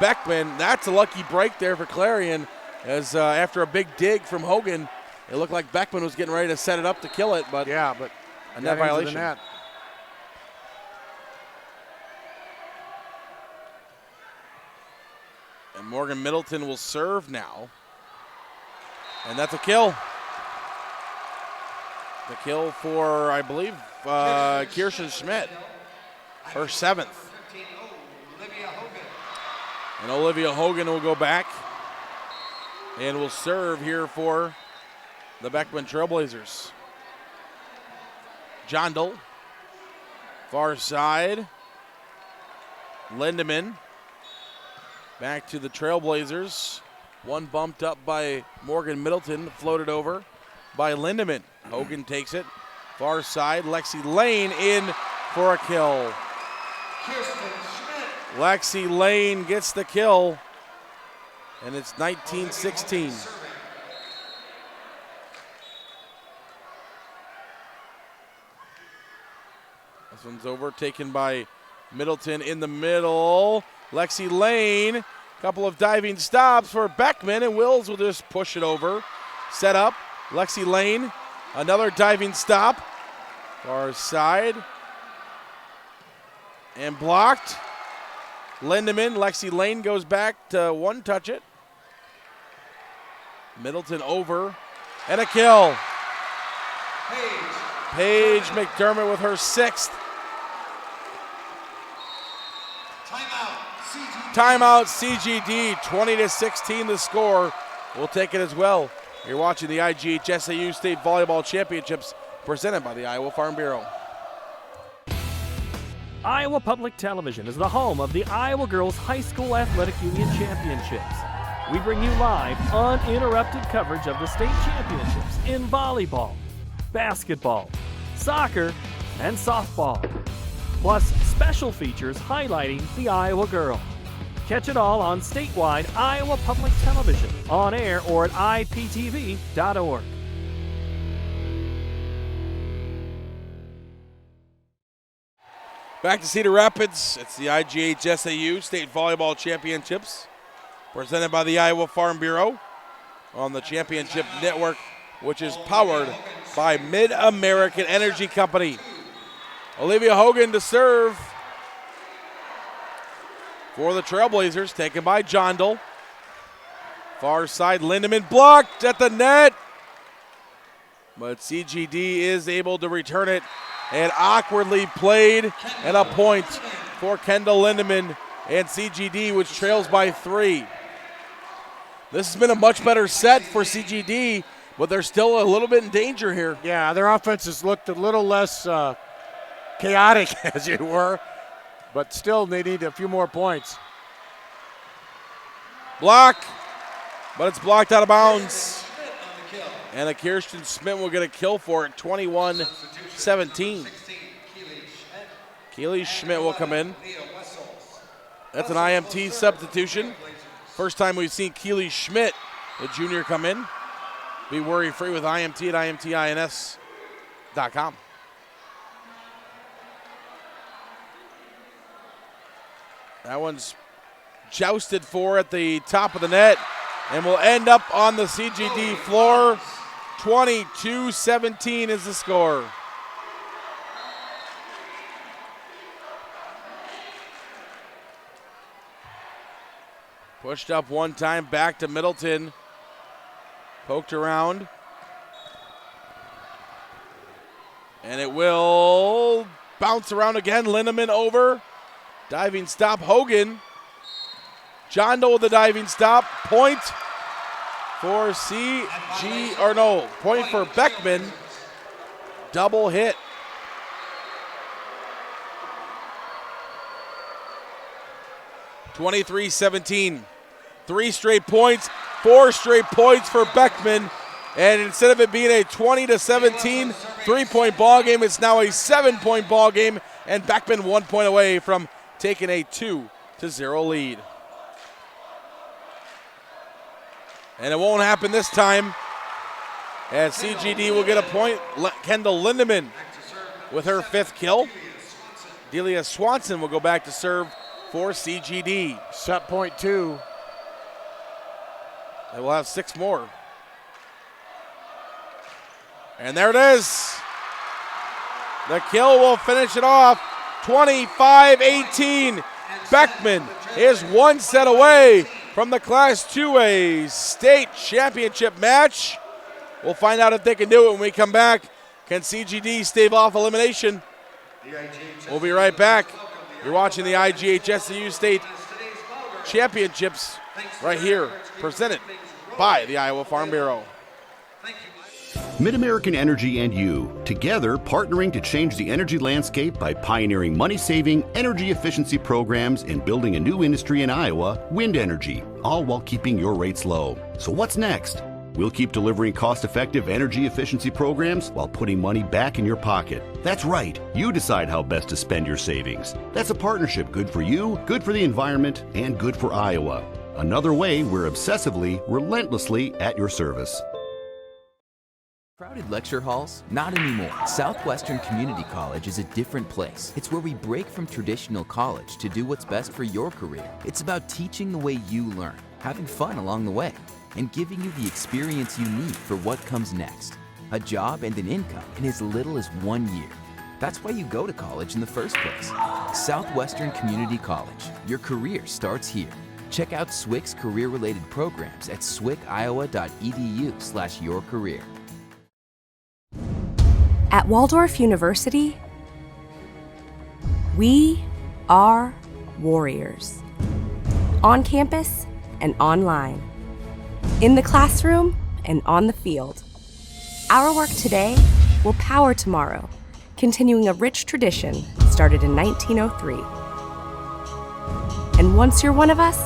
Beckman. That's a lucky break there for Clarion, as after a big dig from Hogan, it looked like Beckman was getting ready to set it up to kill it, but yeah, but a net violation. Net. And Morgan Middleton will serve now. And that's a kill. The kill for, I believe, Kirsten Schmidt, her 7th. And Olivia Hogan will go back and will serve here for the Beckman Trailblazers. Jondal, far side. Lindemann back to the Trailblazers. One bumped up by Morgan Middleton, floated over by Lindemann. Hogan takes it. Far side, Lexi Lane in for a kill. Lexi Lane gets the kill, and it's 19-16. This one's over, taken by Middleton in the middle. Lexi Lane, couple of diving stops for Beckman, and Wills will just push it over. Set up, Lexi Lane, another diving stop. Far side. And blocked. Lindemann, Lexi Lane goes back to one touch it. Middleton over, and a kill. Paige McDermott with her 6th. Timeout CGD, 20-16 the score. We'll take it as well. You're watching the IGHSAU State Volleyball Championships presented by the Iowa Farm Bureau. Iowa Public Television is the home of the Iowa Girls High School Athletic Union Championships. We bring you live, uninterrupted coverage of the state championships in volleyball, basketball, soccer, and softball. Plus special features highlighting the Iowa girl. Catch it all on statewide Iowa Public Television, on air or at iptv.org. Back to Cedar Rapids. It's the IGHSAU State Volleyball Championships presented by the Iowa Farm Bureau on the Championship Network, which is powered by Mid-American Energy Company. Olivia Hogan to serve for the Trailblazers, taken by Jondal. Far side, Lindemann blocked at the net. But CGD is able to return it, and awkwardly played, and a point for Kendall Lindemann and CGD, which trails by 3. This has been a much better set for CGD, but they're still a little bit in danger here. Yeah, their offense has looked a little less chaotic, as it were, but still they need a few more points. Block, but it's blocked out of bounds. And a Kirsten Schmidt will get a kill for it, 21-17. Keely Schmidt will come in. That's an IMT substitution. First time we've seen Keely Schmidt, the junior, come in. Be worry-free with IMT at imtins.com. That one's jousted for at the top of the net and will end up on the CGD floor. 22-17 is the score. Pushed up one time, back to Middleton. Poked around. And it will bounce around again. Lindemann over. Diving stop, Hogan. John Doe with the diving stop. Point for point for Beckman. Double hit. (23-17). 3 straight points, 4 straight points for Beckman. And instead of it being a 20-17 3-point ball game, it's now a 7-point ball game. And Beckman 1 point away from taking a 2-0 lead. And it won't happen this time, as CGD will get a point. Kendall Lindemann with her 5th kill. Delia Swanson will go back to serve for CGD. Set point 2. They will have 6 more. And there it is. The kill will finish it off. 25-18. Beckman is 1 set away from the Class 2A state championship match. We'll find out if they can do it when we come back. Can CGD stave off elimination? We'll be right back. You're watching the IGHSAU state championships right here, presented by the Iowa Farm Bureau. Mid-American Energy and you, together partnering to change the energy landscape by pioneering money-saving, energy efficiency programs and building a new industry in Iowa, wind energy, all while keeping your rates low. So what's next? We'll keep delivering cost-effective energy efficiency programs while putting money back in your pocket. That's right, you decide how best to spend your savings. That's a partnership good for you, good for the environment, and good for Iowa. Another way we're obsessively, relentlessly at your service. Crowded lecture halls? Not anymore. Southwestern Community College is a different place. It's where we break from traditional college to do what's best for your career. It's about teaching the way you learn, having fun along the way, and giving you the experience you need for what comes next. A job and an income in as little as 1 year. That's why you go to college in the first place. Southwestern Community College. Your career starts here. Check out SWC's career-related programs at swciowa.edu/yourcareer. At Waldorf University, we are warriors. On campus and online. In the classroom and on the field. Our work today will power tomorrow, continuing a rich tradition started in 1903. And once you're one of us,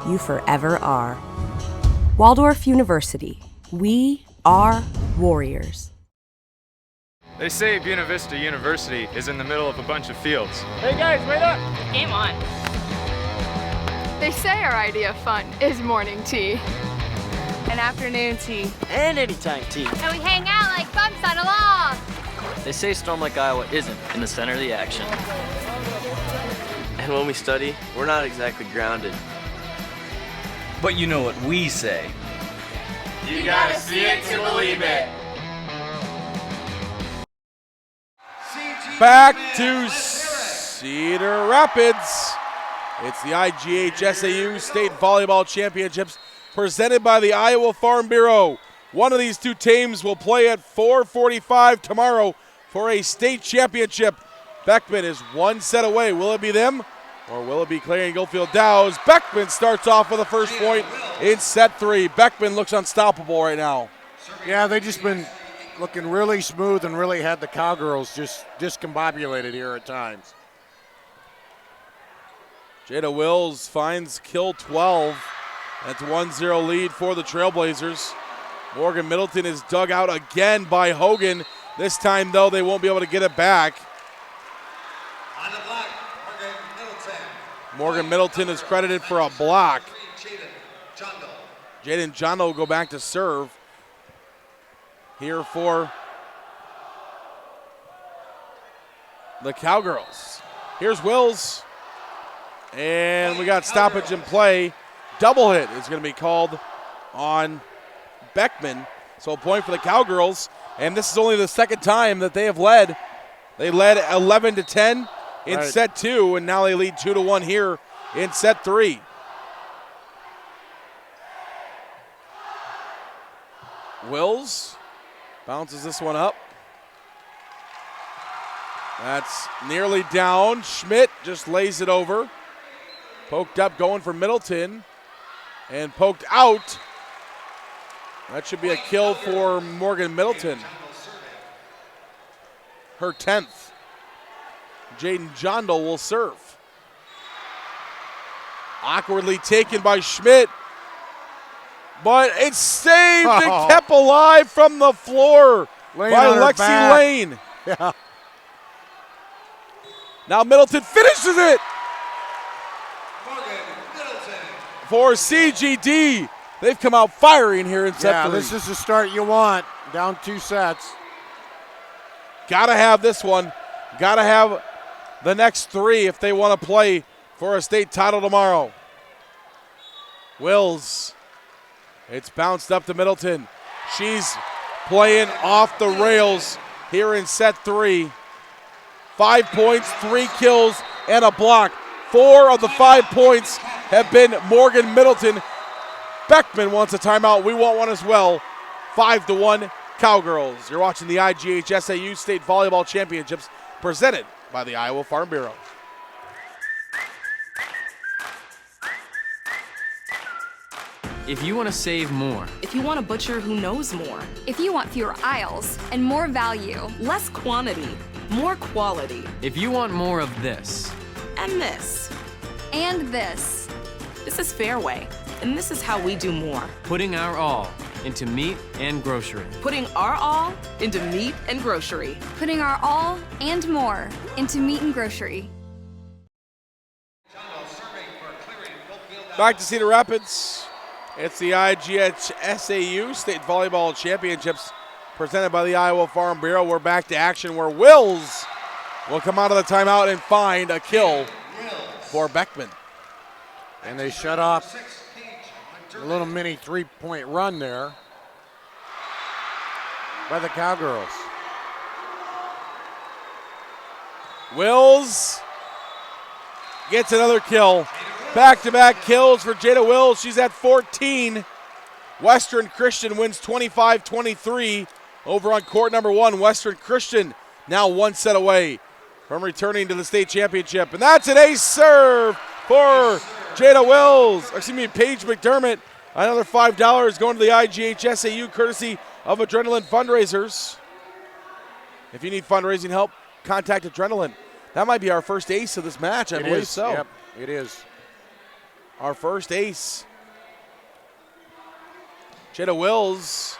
you forever are. Waldorf University, we are warriors. They say Buena Vista University is in the middle of a bunch of fields. Hey guys, wait up! Game on. They say our idea of fun is morning tea. And afternoon tea. And anytime tea. And we hang out like bumps on a log. They say Storm Lake, Iowa isn't in the center of the action. And when we study, we're not exactly grounded. But you know what we say. You gotta see it to believe it. Back to Cedar Rapids. It's the IGHSAU State Volleyball Championships presented by the Iowa Farm Bureau. One of these two teams will play at 4:45 tomorrow for a state championship. Beckman is one set away. Will it be them or will it be Clarion-Goldfield-Dows? Beckman starts off with the first point in set 3. Beckman looks unstoppable right now. Yeah, they've just been looking really smooth and really had the Cowgirls just discombobulated here at times. Jada Wills finds kill 12. That's 1-0 lead for the Trailblazers. Morgan Middleton is dug out again by Hogan. This time, though, they won't be able to get it back. On the block, Morgan Middleton. Morgan Middleton is credited for a block. Jaden Jondo will go back to serve. Here for the Cowgirls. Here's Wills. And we got stoppage in play. Double hit is going to be called on Beckman. So a point for the Cowgirls. And this is only the second time that they have led. They led 11-10 in set 2, and now they lead 2-1 here in set 3. Wills bounces this one up. That's nearly down. Schmidt just lays it over. Poked up, going for Middleton. And poked out. That should be a kill for Morgan Middleton. Her 10th. Jaden Jondal will serve. Awkwardly taken by Schmidt. But it's saved and kept alive from the floor by Lexi Lane. Yeah. Now Middleton finishes it for CGD. They've come out firing here in set 3. This is the start you want. Down 2 sets. Gotta have this one. Gotta have the next 3 if they want to play for a state title tomorrow. Wills. It's bounced up to Middleton. She's playing off the rails here in set 3. 5 points, 3 kills, and a block. 4 of the 5 points have been Morgan Middleton. Beckman wants a timeout. We want one as well. 5-1 Cowgirls. You're watching the IGHSAU State Volleyball Championships presented by the Iowa Farm Bureau. If you want to save more, If you want a butcher who knows more, If you want fewer aisles and more value, less quantity, more quality, if you want more of this, and this. and this. This is Fairway, and this is how we do more. putting our all into meat and grocery. Putting our all into meat and grocery. Putting our all and more into meat and grocery. Back to Cedar Rapids. It's the IGHSAU State Volleyball Championships presented by the Iowa Farm Bureau. We're back to action where Wills will come out of the timeout and find a kill for Beckman. And they shut off a little mini 3-point run there by the Cowgirls. Wills gets another kill. Back-to-back kills for Jada Wills. She's at 14. Western Christian wins 25-23 over on court number 1. Western Christian now 1 set away from returning to the state championship. And that's an ace serve for Jada Wills. Paige McDermott. Another $5 going to the IGHSAU courtesy of Adrenaline Fundraisers. If you need fundraising help, contact Adrenaline. That might be our first ace of this match, I believe so. Yep, it is. Our first ace. Jada Wills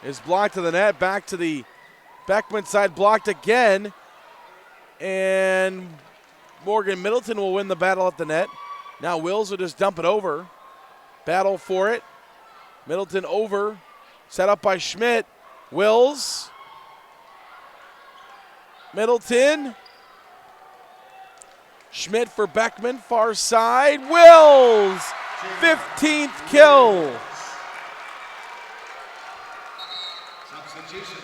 is blocked to the net. Back to the Beckman side, blocked again. And Morgan Middleton will win the battle at the net. Now Wills will just dump it over. Battle for it. Middleton over. Set up by Schmidt. Wills. Middleton. Schmidt for Beckman, far side. Wills, 15th kill. Substitution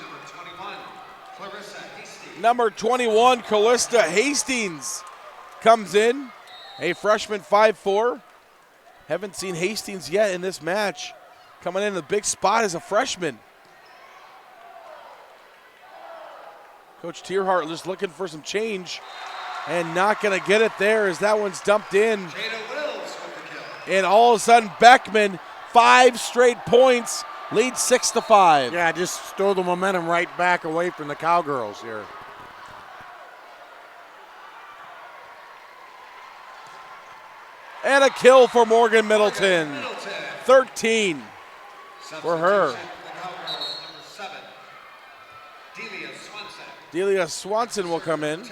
Number 21, Callista Hastings comes in. A freshman 5'4". Haven't seen Hastings yet in this match. coming in the big spot as a freshman. Coach Tierhart just looking for some change and not going to get it there as that one's dumped in. And all of a sudden, Beckman, 5 straight points, leads 6-5. Yeah, just stole the momentum right back away from the Cowgirls here. And a kill for Morgan Middleton. 13 for her. Delia Swanson will come in.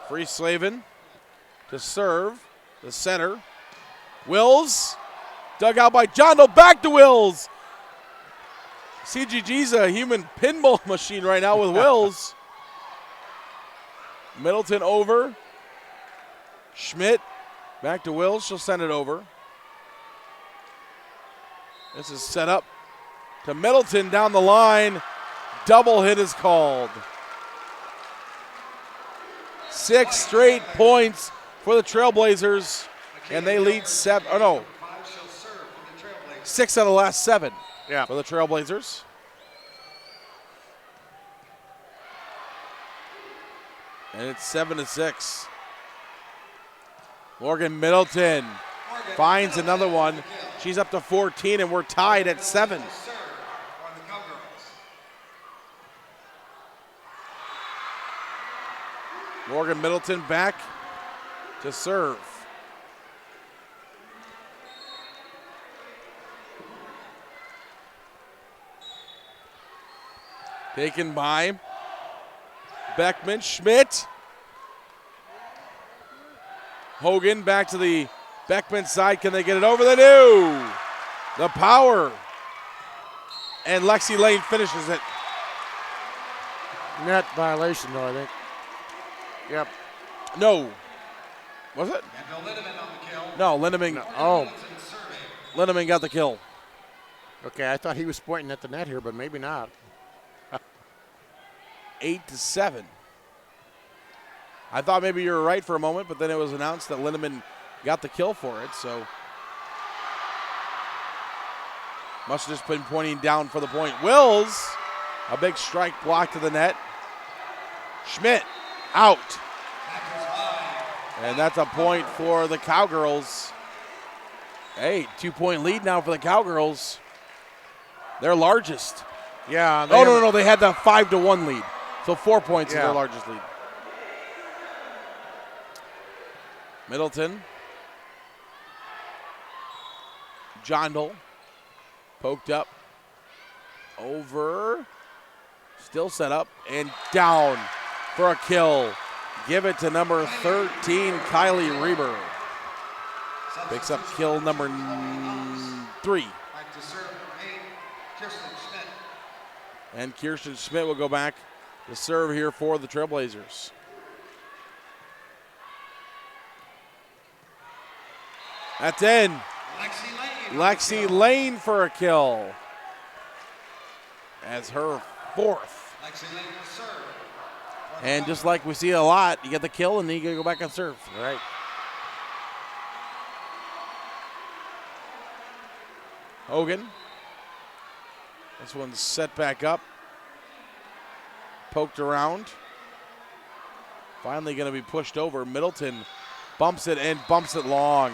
Friesslaven to serve. The center. Wills. Dug out by John Doe. Back to Wills. CGG's a human pinball machine right now with Wills. Middleton over. Schmidt. Back to Wills. She'll send it over. This is set up to Middleton down the line. Double hit is called. 6 straight points for the Trailblazers, and they lead 7. Oh no, 6 out of the last 7 for the Trailblazers. And it's 7-6. Morgan Middleton finds another one. She's up to 14, and we're tied at 7. Morgan Middleton back to serve. Taken by Beckman. Schmidt. Hogan back to the Beckman side. Can they get it over? They do. The power. And Lexi Lane finishes it. Net violation, though, I think. Yep. No. Was it? No, Lindemann. No. Oh. Lindemann got the kill. Okay, I thought he was pointing at the net here, but maybe not. 8-7. I thought maybe you were right for a moment, but then it was announced that Lindemann got the kill for it, so. Must have just been pointing down for the point. Wills, a big strike block to the net. Schmidt, out. And that's a point for the Cowgirls. Hey, 2-point lead now for the Cowgirls. Their largest. Yeah. No. They had the 5-1 lead. So 4 points is their largest lead. Middleton. Jondal. Poked up. Over. Still set up. And down for a kill. Give it to number 13, Kylie Reber. Picks up kill number 3. And Kirsten Schmidt will go back to serve here for the Trailblazers. That's in. Lexi Lane for a kill. As her 4th. And just like we see a lot, you get the kill and then you got to go back and serve. All right. Hogan. This one's set back up. Poked around. Finally going to be pushed over. Middleton bumps it and bumps it long.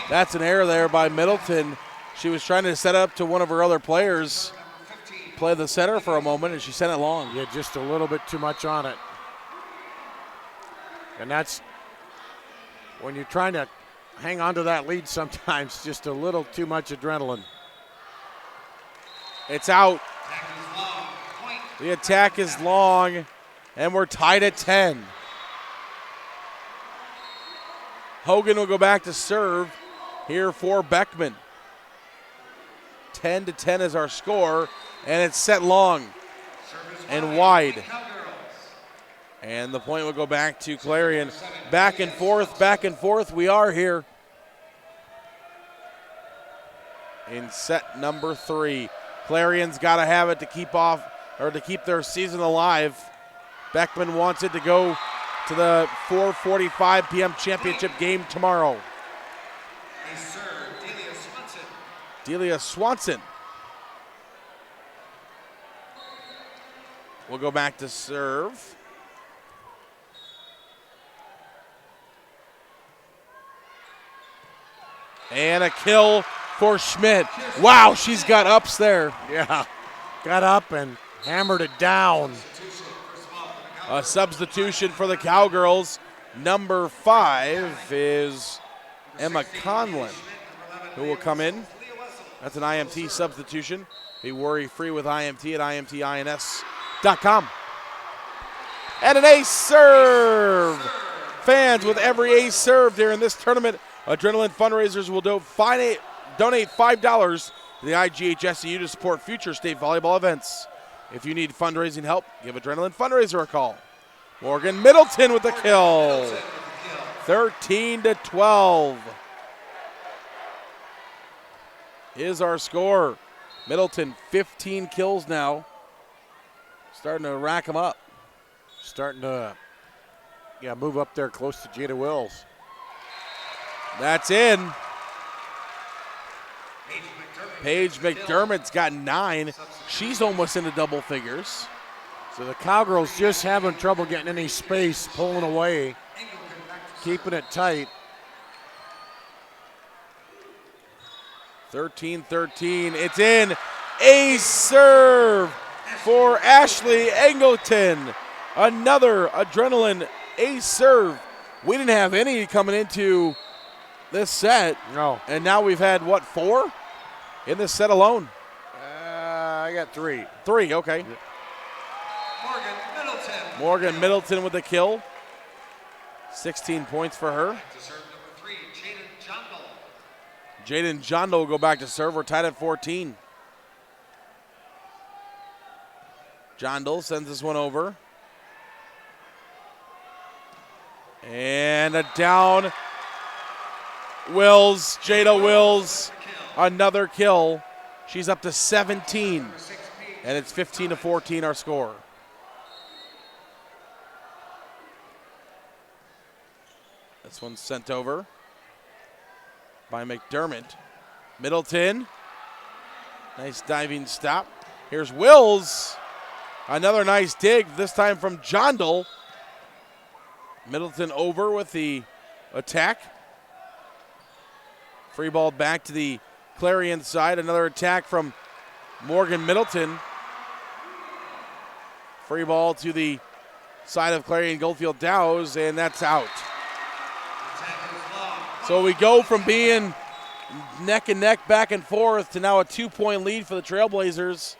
That's an error there by Middleton. She was trying to set up to one of her other players. Play the center for a moment and she sent it long. Yeah, just a little bit too much on it. And that's when you're trying to hang on to that lead sometimes, just a little too much adrenaline. It's out. The attack is long, and we're tied at 10. Hogan will go back to serve here for Beckman. 10-10 is our score, and it's set long and wide. And the point will go back to Clarion. Back and forth. We are here in set number 3. Clarion's got to have it to keep their season alive. Beckman wants it to go to the 4:45 p.m. championship game tomorrow. Delia Swanson will go back to serve. And a kill for Schmidt. Wow, she's got ups there. Yeah, got up and hammered it down. A substitution for the Cowgirls. Number 5 is Emma Conlon, who will come in. That's an IMT substitution. Be worry-free with IMT at imtins.com. And an ace serve. Fans, with every ace serve during this tournament, Adrenaline fundraisers will donate $5 to the IGHSAU to support future state volleyball events. If you need fundraising help, give Adrenaline Fundraiser a call. Morgan Middleton with the kill. 13-12 is our score. Middleton, 15 kills now. Starting to rack them up. Starting to move up there close to Jada Wills. That's in. Paige McDermott's got 9. She's almost into double figures. So the Cowgirls just having trouble getting any space, pulling away, keeping it tight. 13-13, it's in. Ace serve for Ashley Angleton. Another Adrenaline ace serve. We didn't have any coming into this set. No. And now we've had, 4 in this set alone? I got 3. 3, okay. Morgan Middleton with the kill. 16 points for her. Jaden Jondal will go back to serve. We're tied at 14. Jondal sends this one over. And a down. Wills, Jada Wills, another kill. She's up to 17. And it's 15-14 our score. This one's sent over by McDermott. Middleton, nice diving stop. Here's Wills, another nice dig, this time from Jondal. Middleton over with the attack. Free ball back to the Clarion side, another attack from Morgan Middleton. Free ball to the side of Clarion-Goldfield-Dows, and that's out. So we go from being neck and neck, back and forth, to now a 2-point lead for the Trailblazers.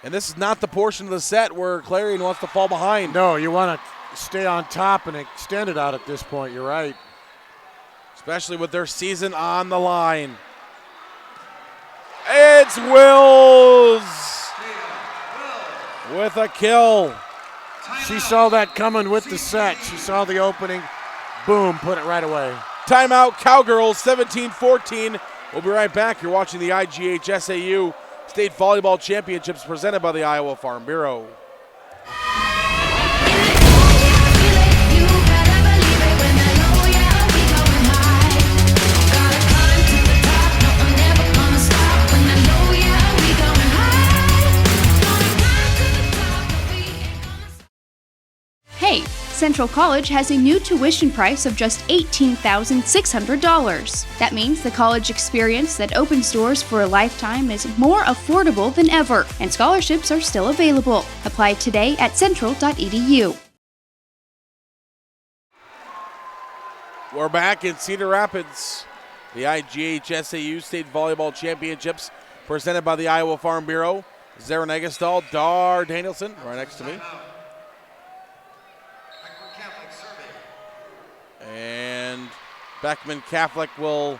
And this is not the portion of the set where Clarion wants to fall behind. No, you want to stay on top and extend it out at this point. You're right. Especially with their season on the line. It's Wills with a kill. She saw that coming with the set. She saw the opening. Boom, put it right away. Timeout, Cowgirls, 17-14. We'll be right back. You're watching the IGHSAU State Volleyball Championships presented by the Iowa Farm Bureau. Hey, Central College has a new tuition price of just $18,600. That means the college experience that opens doors for a lifetime is more affordable than ever, and scholarships are still available. Apply today at central.edu. We're back in Cedar Rapids. The IGHSAU State Volleyball Championships presented by the Iowa Farm Bureau. Zara Negestal, Dar Danielson, right next to me. And Beckman Catholic will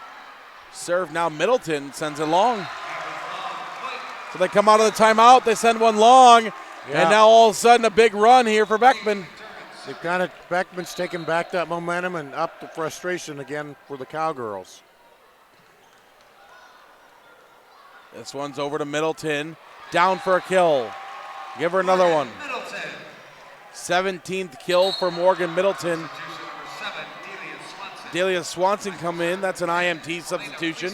serve now. Middleton sends it long. So they come out of the timeout, they send one long, and now all of a sudden a big run here for Beckman. They've kind of, Beckman's taking back that momentum and up the frustration again for the Cowgirls. This one's over to Middleton, down for a kill. Give her another one. 17th kill for Morgan Middleton. Delia Swanson come in. That's an IMT substitution.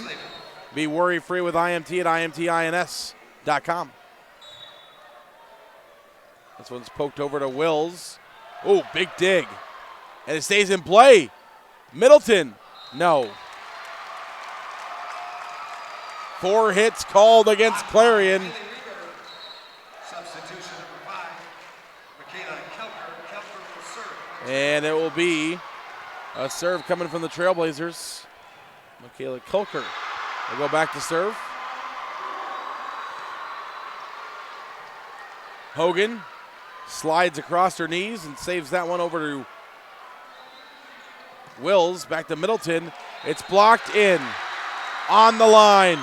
Be worry-free with IMT at IMTINS.com. This one's poked over to Wills. Oh, big dig. And it stays in play. Middleton, no. 4 hits called against Clarion. And it will be a serve coming from the Trailblazers. Michaela Kilker will go back to serve. Hogan slides across her knees and saves that one over to Wills. Back to Middleton. It's blocked in. On the line.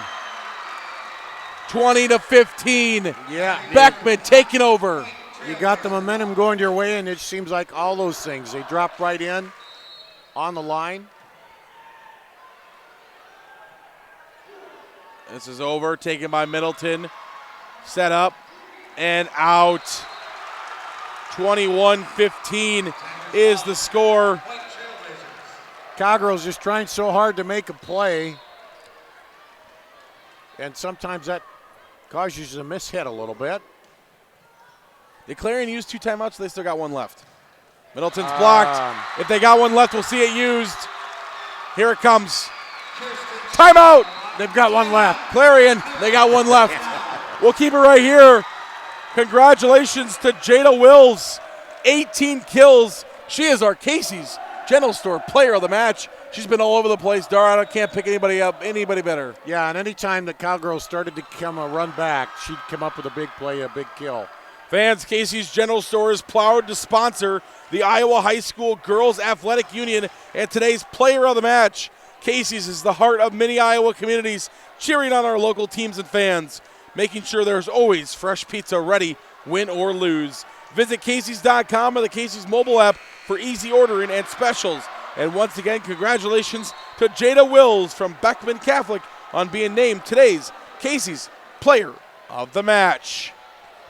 20-15. Yeah. Beckman taking over. You got the momentum going your way, and it seems like all those things. They drop right in on the line. This is over, taken by Middleton. Set up and out. 21-15 is the score. Cowgirls just trying so hard to make a play, and sometimes that causes you to miss-hit a little bit. Did Clarion use 2 timeouts? They still got 1 left. Middleton's blocked. If they got 1 left, we'll see it used. Here it comes. Timeout! They've got 1 left. Clarion, they got 1 left. We'll keep it right here. Congratulations to Jada Wills. 18 kills. She is our Casey's General Store Player of the Match. She's been all over the place. Dara can't pick anybody up, anybody better. Yeah, and any time the Cowgirls started to come a run back, she'd come up with a big play, a big kill. Fans, Casey's General Store is proud to sponsor the Iowa High School Girls Athletic Union and today's Player of the Match. Casey's is the heart of many Iowa communities, cheering on our local teams and fans, making sure there's always fresh pizza ready, win or lose. Visit Casey's.com or the Casey's mobile app for easy ordering and specials. And once again, congratulations to Jada Wills from Beckman Catholic on being named today's Casey's Player of the Match.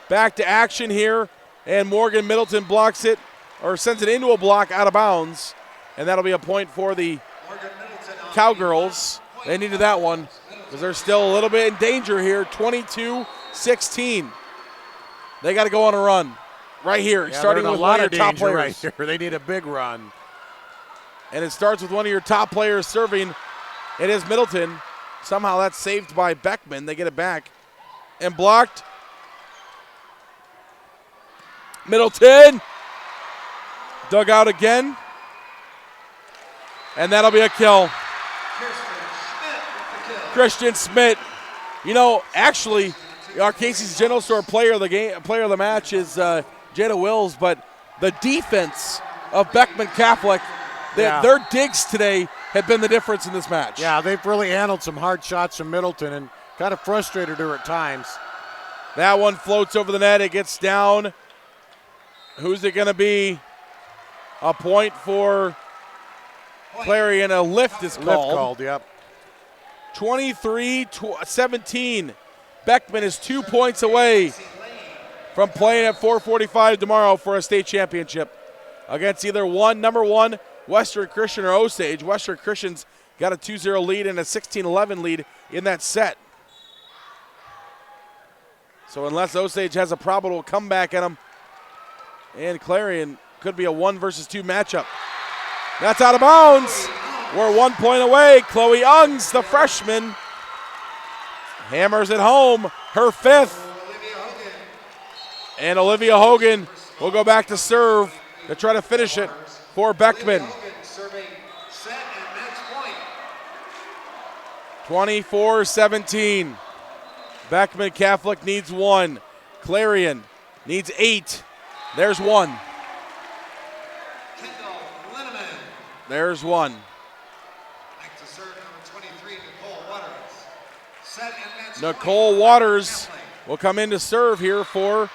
Back to action here, and Morgan Middleton blocks it, or sends it into a block out of bounds, and that'll be a point for the Cowgirls. They needed that one because they're still a little bit in danger here. 22-16. They got to go on a run right here, starting with one of your top players. Right here. They need a big run. And it starts with one of your top players serving. It is Middleton. Somehow that's saved by Beckman. They get it back and blocked. Middleton dug out again, and that'll be a kill. Christian Schmidt. You know, actually, our Casey's General Store player of the match is Jada Wills, but the defense of Beckman Catholic, their digs today have been the difference in this match. Yeah, they've really handled some hard shots from Middleton and kind of frustrated her at times. That one floats over the net. It gets down. Who's it going to be? A point for Clarion. A lift is called. Lift called, yep. 23-17. Beckman is 2 points away from playing at 445 tomorrow for a state championship against either number one, Western Christian or Osage. Western Christian's got a 2-0 lead and a 16-11 lead in that set. So unless Osage has a probable comeback at them, and Clarion could be a 1 versus 2 matchup. That's out of bounds. We're 1 point away. Chloe Ungs, the freshman, hammers it home, her 5th. And Olivia Hogan will go back to serve to try to finish it for Beckman. 24-17. Beckman Catholic needs 1. Clarion needs 8. There's 1. There's 1. Nicole Waters will come in to serve here for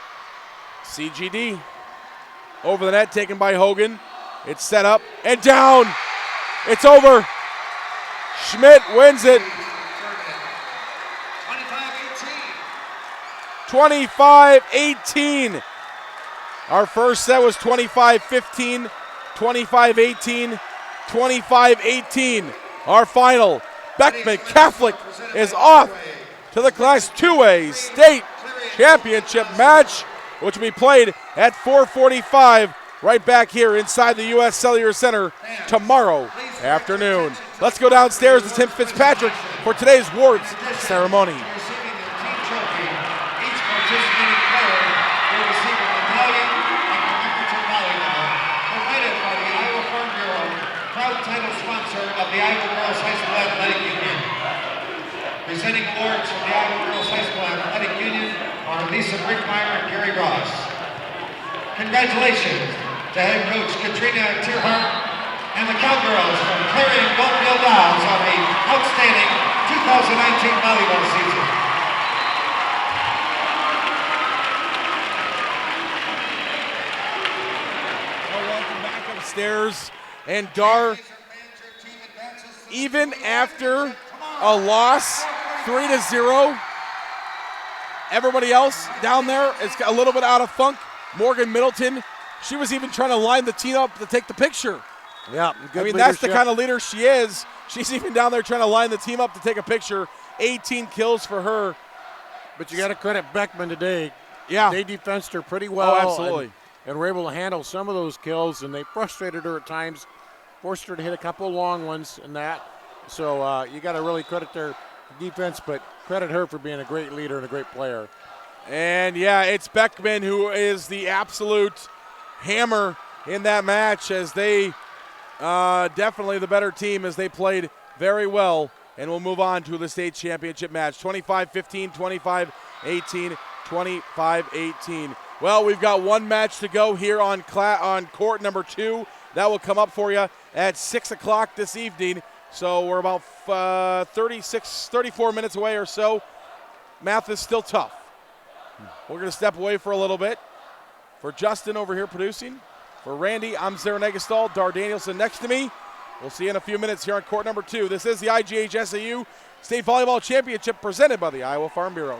CGD. Over the net, taken by Hogan. It's set up and down. It's over. Schmidt wins it. 25-18. Our first set was 25-15, 25-18, 25-18. Our final, Beckman Catholic is off to the Class 2A State Championship match, which will be played at 4:45 right back here inside the U.S. Cellular Center tomorrow afternoon. Let's go downstairs to Tim Fitzpatrick for today's awards ceremony. The Iowa Girls High School Athletic Union. Presenting awards from the Iowa Girls High School Athletic Union are Lisa Brickmeyer and Gary Ross. Congratulations to head coach Katrina Tierhart and the Cowgirls from Clarion-Goldfield-Dows on the outstanding 2019 volleyball season. Well, welcome back upstairs. And Dar, even after a loss, 3-0, everybody else down there is a little bit out of funk. Morgan Middleton, she was even trying to line the team up to take the picture. Yeah, good leadership. That's the kind of leader she is. She's even down there trying to line the team up to take a picture. 18 kills for her. But you got to credit Beckman today. Yeah. They defensed her pretty well. Oh, absolutely. And were able to handle some of those kills, and they frustrated her at times. Forced her to hit a couple of long ones and that. So you got to really credit their defense, but credit her for being a great leader and a great player. And, yeah, it's Beckman who is the absolute hammer in that match, as they definitely the better team, as they played very well. And we'll move on to the state championship match. 25-15, 25-18, 25-18. Well, we've got one match to go here on court number 2. That will come up for you at 6 o'clock this evening. So we're about 34 minutes away or so. Math is still tough. We're going to step away for a little bit. For Justin over here producing, for Randy, I'm Sarah Negestal, Dar Danielson next to me. We'll see you in a few minutes here on court number 2. This is the IGHSAU State Volleyball Championship presented by the Iowa Farm Bureau.